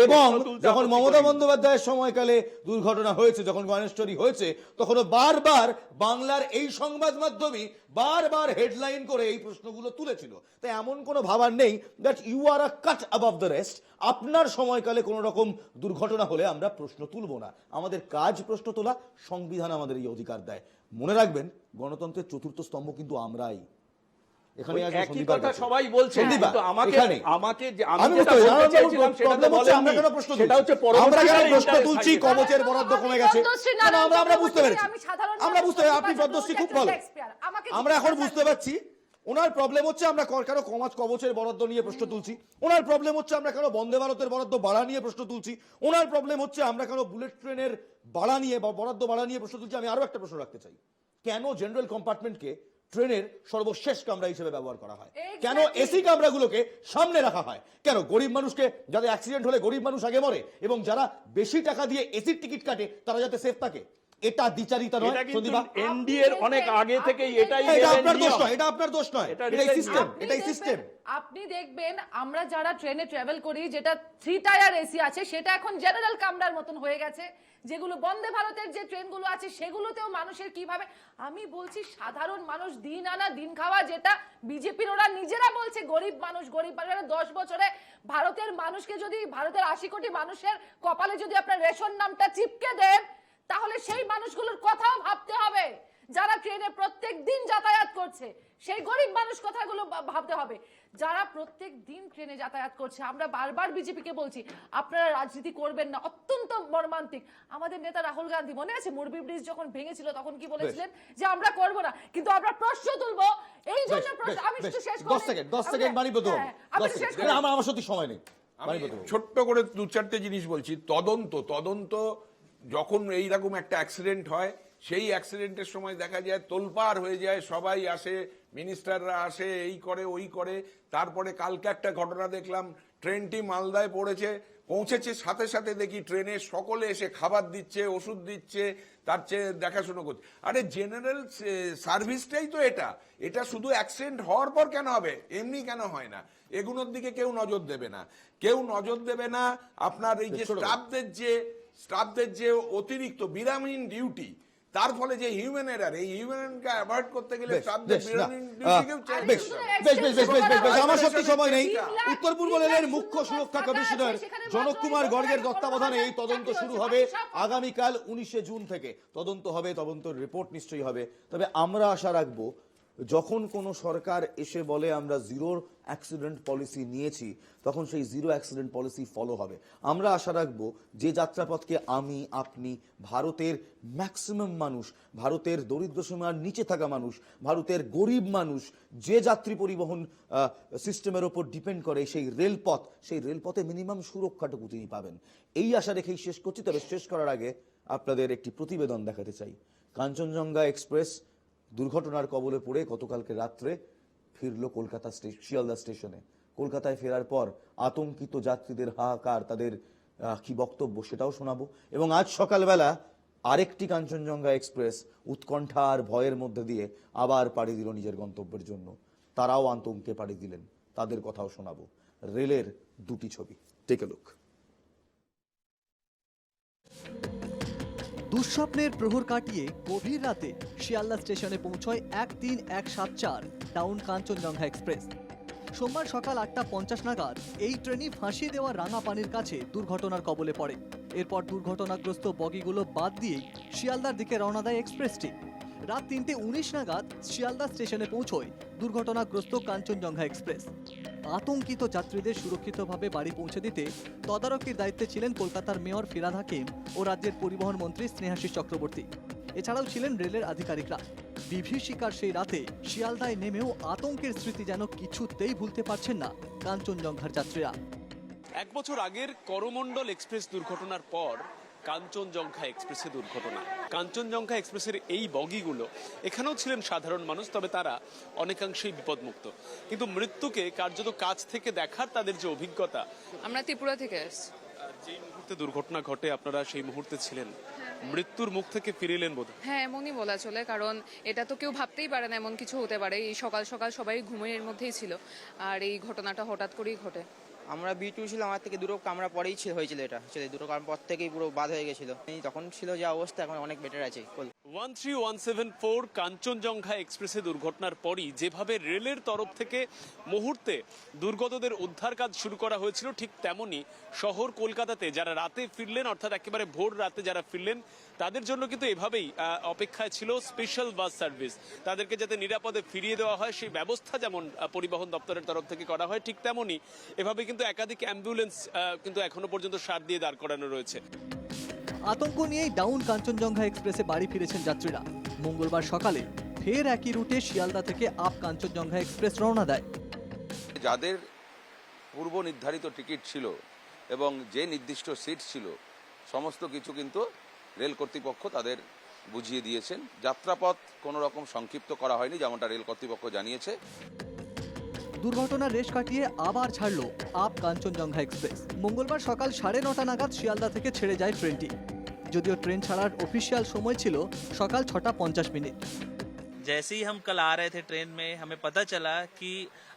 এবং যখন মমতা বন্দ্যোপাধ্যায়ের সময়কালে দুর্ঘটনা হয়েছে, যখন গণেশচুরি হয়েছে, তখনও বারবার বাংলার এই সংবাদ মাধ্যমই বারবার হেডলাইন করে এই প্রশ্নগুলো তুলেছিল। তাই এমন কোনো ভাবার নেই that you are a cut above the rest. আপনার সময়কালে কোনো রকম দুর্ঘটনা হলে আমরা প্রশ্ন তুলব না, আমাদের কাজ প্রশ্ন তোলা, সংবিধান আমাদের এই অধিকার দেয়। মনে রাখবেন, গণতন্ত্রের চতুর্থ স্তম্ভ কিন্তু আমরাই। এখানে আসলে একই সন্দীপার কথা কাছে। সবাই বলছে, সন্দীপা, কিন্তু আমাকে এখানে। আমাকে যে আমি আমি বুঝতে যেটা পারি, বলতে আমার চেয়েছিলাম সেটা problem তো হচ্ছে আমরা বলেননি। কেন প্রশ্ন সেটা তুলছি? হচ্ছে পরবর্তী আমরা কেন কালে প্রশ্ন interest তুলছি? থাকবে। কবচের বরাদ্দ কমে গেছে। না, না, আমরা বুঝতে পেরেছি। আমি সাধারণ আমরা বুঝতে মানুষ, আপনি পদ্মশ্রী খুব ভালো। আমরা এখন বুঝতে পারছি ওনার প্রবলেম হচ্ছে আমরা কেন কবচের বরাদ্দ নিয়ে প্রশ্ন তুলছি। ওনার প্রবলেম হচ্ছে আমরা কেন বন্দে ভারতের বরাদ্দ বাড়া নিয়ে প্রশ্ন তুলছি। ওনার প্রবলেম হচ্ছে আমরা কেন বুলেট ট্রেনের বাড়া নিয়ে বা বরাদ্দ বাড়া নিয়ে প্রশ্ন তুলছি। আমি আরো একটা প্রশ্ন রাখতে চাই, কেন জেনারেল কম্পার্টমেন্টকে ট্রেনের সর্বশেষ কামরা হিসেবে ব্যবহার করা হয়? কেন এসি কামরাগুলোকে সামনে রাখা হয়? কেন গরিব মানুষকে, যাদের অ্যাক্সিডেন্ট হলে গরিব মানুষ আগে মরে এবং যারা বেশি টাকা দিয়ে এসির টিকিট কাটে তারা যাতে সেফ থাকে? এটা দ্বিচারিতা নয় সন্দীপা? এনডি এর অনেক আগে থেকেই এটাই এটা আপনার দোষ নয়, এটা আপনার দোষ নয়, এটাই সিস্টেম, এটাই সিস্টেম। আপনি দেখবেন আমরা যারা ট্রেনে ট্রাভেল করি, যেটা 3 টায়ার এসি আছে সেটা এখন জেনারেল কামরার মতন হয়ে গেছে। যেগুলো বন্দে ভারতের যে ট্রেনগুলো আছে সেগুলোতেও মানুষের কিভাবে, আমি বলছি সাধারণ মানুষ দিন আনা দিন খাওয়া, যেটা বিজেপির ওরা নিজেরা বলছে গরিব মানুষ 10 বছরে ভারতের মানুষকে যদি, ভারতের 80 কোটি মানুষের কপালে যদি আপনার রেশন নামটা চিপকে দেন, তাহলে সেই মানুষগুলোর কথাও ভাবতে হবে। যারা ট্রেনে প্রত্যেক দিন যাতায়াত করছে সেই গরিব মানুষ কথাগুলো ভাবতে হবে। যারা প্রত্যেক দিন ট্রেনে যাতায়াত করছে, আমরা বারবার বিজেপিকে বলছি আপনারা রাজনীতি করবেন না, অত্যন্ত মর্মান্তিক। আমাদের নেতা রাহুল গান্ধী, মনে আছে মুরবি ব্রিজ যখন ভেঙেছিল তখন কি বলেছিলেন? যে আমরা করব না, কিন্তু আমরা প্রশ্ন তুলবো। এই জন্য আমি একটু শেষ করি, 10 সেকেন্ড মানিব তো। আমার সত্যি সময় নেই। ছোট্ট করে 2-4টে জিনিস বলছি। তদন্ত যখন এইরকম একটা অ্যাক্সিডেন্ট হয়, সেই অ্যাক্সিডেন্টের সময় দেখা যায় তোলপাড় হয়ে যায়, সবাই আসে, মিনিস্টাররা আসে, এই করে ওই করে। তারপরে কালকে একটা ঘটনা দেখলাম, ট্রেনটি মালদায় পৌঁছেছে, সাথে সাথে দেখি ট্রেনে সকলে এসে খাবার দিচ্ছে, ওষুধ দিচ্ছে, তার চেয়ে দেখাশুনো করছে। আরে জেনারেল সার্ভিসটাই তো এটা শুধু অ্যাক্সিডেন্ট হওয়ার পর কেন হবে? এমনি কেন হয় না? এগুলোর দিকে কেউ নজর দেবে না। আপনার এই যে স্টাফদের যে অতিরিক্ত বিরামহীন ডিউটি, তার ফলে যে হিউম্যান এরার, এই হিউম্যানকে অ্যাভয়েড করতে গেলে স্টাফদের বিরামহীন ডিউটিকেও আমার সত্যি সময় নেই। উত্তর পূর্ব রেলের মুখ্য সুরক্ষা কমিশনার জনক কুমার গর্গের তত্ত্বাবধানে এই তদন্ত শুরু হবে আগামীকাল 19 জুন থেকে। তদন্ত হবে, তদন্তের রিপোর্ট নিশ্চয়ই হবে। তবে আমরা আশা রাখবো, যখন কোনো সরকার এসে বলে আমরা জিরো অ্যাক্সিডেন্ট পলিসি নিয়েছি, তখন সেই জিরো অ্যাক্সিডেন্ট পলিসি ফলো হবে। আমরা আশা রাখবো যে যাত্রাপথকে আমি, আপনি, ভারতের ম্যাক্সিমাম মানুষ, ভারতের দরিদ্র সীমার নিচে থাকা মানুষ, ভারতের গরিব মানুষ যে যাত্রী পরিবহন সিস্টেমের ওপর ডিপেন্ড করে, সেই রেলপথে মিনিমাম সুরক্ষাটুকু তিনি পাবেন। এই আশা রেখেই শেষ করছি। তবে শেষ করার আগে আপনাদের একটি প্রতিবেদন দেখাতে চাই। কাঞ্চনজঙ্ঘা এক্সপ্রেস দুর্ঘটনার কবলে পড়ে গতকালকে রাত্রে ফিরল কলকাতা শিয়ালদা স্টেশনে। কলকাতায় ফেরার পর আতঙ্কিত যাত্রীদের হাহাকার, তাদের কি বক্তব্য সেটাও শোনাবো। এবং আজ সকালবেলা আরেকটি কাঞ্চনজঙ্ঘা এক্সপ্রেস উৎকণ্ঠা আর ভয়ের মধ্যে দিয়ে আবার পাড়ি দিল নিজের গন্তব্যের জন্য। তারাও আতঙ্কে পাড়ি দিলেন, তাদের কথাও শোনাবো। রেলের দুটি ছবি, টেক এ লুক। দুঃস্বপ্নের প্রহর কাটিয়ে গভীর রাতে শিয়ালদা স্টেশনে পৌঁছয় 13174 টাউন কাঞ্চনজঙ্ঘা এক্সপ্রেস। সোমবার সকাল 8:50 নাগাদ এই ট্রেনই ফাঁসি দেওয়া রাঙাপানির কাছে দুর্ঘটনার কবলে পড়ে। এরপর দুর্ঘটনাগ্রস্ত বগিগুলো বাদ দিয়েই শিয়ালদার দিকে রওনা দেয় এক্সপ্রেসটি। রাত 3:19 নাগাদ শিয়ালদা স্টেশনে পৌঁছয় দুর্ঘটনাগ্রস্ত কাঞ্চনজঙ্ঘা এক্সপ্রেস। আতঙ্কিত যাত্রীদের সুরক্ষিতভাবে বাড়ি পৌঁছে দিতে তদারকির দায়িত্বে ছিলেন কলকাতার মেয়র ফিরহাদ হাকিম ও রাজ্যের পরিবহন মন্ত্রী স্নেহাশিস চক্রবর্তী। এছাড়াও ছিলেন রেলের আধিকারিকরা। বিভীষিকার সেই রাতে শিয়ালদায় নেমেও আতঙ্কের স্মৃতি যেন কিছুতেই ভুলতে পারছেন না কাঞ্চনজঙ্ঘার যাত্রীরা। 1 বছর আগের করমণ্ডল এক্সপ্রেস দুর্ঘটনার পর কাঞ্চনজঙ্ঘা এক্সপ্রেসে দুর্ঘটনা। কাঞ্চনজঙ্ঘা এক্সপ্রেসের এই বগিগুলো, এখানেও ছিলেন সাধারণ মানুষ, তবে তারা অনেকাংশেই বিপদমুক্ত। কিন্তু মৃত্যুকে কার্যত কাছ থেকে দেখার তাদের যে অভিজ্ঞতা। আমরা ত্রিপুরা থেকে আসছি। যেই মুহূর্তে দুর্ঘটনা ঘটে আপনারা সেই মুহূর্তে ছিলেন, মৃত্যুর মুখ থেকে ফিরিলেন বোধ হয়। হ্যাঁ, এমনই বলা চলে, কারণ এটা তো কেউ ভাবতেই পারে না এমন কিছু হতে পারে। এই সকাল সকাল সবাই ঘুমের মধ্যেই ছিল, আর এই ঘটনাটা হঠাৎ করেই ঘটে। আমরা B2 ছিল, আমার থেকে দুটো কামরা পরেই হয়েছিল। এটা দুটো কামরা পর থেকেই পুরো বাদ হয়ে গেছিল। তখন ছিল যে অবস্থা, এখন অনেক বেটার আছে। 13174 কাঞ্চনজঙ্ঘা এক্সপ্রেসে দুর্ঘটনার পরই যেভাবে রেলের তরফ থেকে মুহূর্তে দুর্গতদের উদ্ধার কাজ শুরু করা হয়েছিল, ঠিক তেমনি শহর কলকাতাতে যারা রাতে ফিরলেন, অর্থাৎ একেবারে ভোর রাতে যারা ফিরলেন, তাদের জন্য কিন্তু এভাবেই অপেক্ষায় ছিল স্পেশাল বাস সার্ভিস। তাদেরকে যাতে নিরাপদে ফিরিয়ে দেওয়া হয় সেই ব্যবস্থা যেমন পরিবহন দপ্তরের তরফ থেকে করা হয়, ঠিক তেমনি এভাবে কিন্তু একাধিক অ্যাম্বুলেন্স কিন্তু এখনো পর্যন্ত সার দিয়ে দাঁড় করানো রয়েছে। আতঙ্ক নিয়েই ডাউন কাঞ্চনজঙ্ঘা এক্সপ্রেসে বাড়ি ফিরেছেন যাত্রীরা। মঙ্গলবার সকালে ফের একই রুটে শিয়ালদা থেকে আপ কাঞ্চনজঙ্ঘা এক্সপ্রেস রওনা দেয়। যাদের পূর্ব নির্ধারিত টিকিট ছিল এবং যে নির্দিষ্ট সিট ছিল, সমস্ত কিছু কিন্তু রেল কর্তৃপক্ষ তাদের বুঝিয়ে দিয়েছেন। যাত্রাপথ কোনো রকম সংক্ষিপ্ত করা হয়নি, যেমনটা রেল কর্তৃপক্ষ জানিয়েছে। দুর্ঘটনার রেশ কাটিয়ে আবার ছাড়ল আপ কাঞ্চনজঙ্ঘা এক্সপ্রেস। মঙ্গলবার সকাল 9:30 নাগাদ শিয়ালদা থেকে ছেড়ে যায় ট্রেনটি। যদিও ট্রেন ছাড়ার অফিসিয়াল সময় ছিল সকাল 6:50। जैसे ही हम कल आ रहे थे ट्रेन में, हमें पता चला कि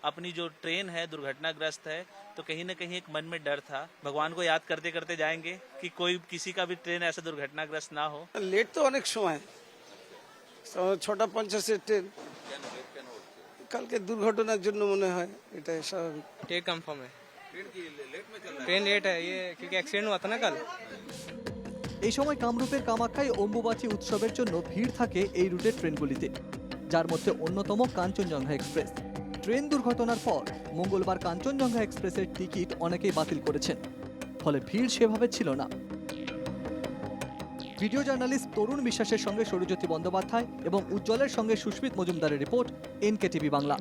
अपनी जो ट्रेन है दुर्घटनाग्रस्त है, तो कहीं ना कहीं एक मन में डर था। भगवान को याद करते करते जाएंगे कि कोई किसी का भी ट्रेन ऐसा दुर्घटनाग्रस्त ना हो। लेट तो अनेक समय 6:50 ট্রেন কালকে দুর্ঘটনার জন্য মনে হয় এটা স্বাভাবিক। ठीक कंफर्म है, ट्रेन लेट है ये क्योंकि एक्सीडेंट हुआ था ना कल। এই সময় কামরূপের কামাখ্যায় অম্বুবাচী উৎসবের জন্য ভিড় থাকে এই রুটের ট্রেনগুলিতে, যার মধ্যে অন্যতম কাঞ্চনজঙ্ঘা এক্সপ্রেস। ট্রেন দুর্ঘটনার পর মঙ্গলবার কাঞ্চনজঙ্ঘা এক্সপ্রেসের টিকিট অনেকেই বাতিল করেছেন, ফলে ভিড় সেভাবে ছিল না। ভিডিও জার্নালিস্ট তরুণ বিশ্বাসের সঙ্গে সৌরজ্যোতি বন্দ্যোপাধ্যায় এবং উজ্জ্বলের সঙ্গে সুস্মিত মজুমদারের রিপোর্ট, NKTV বাংলা।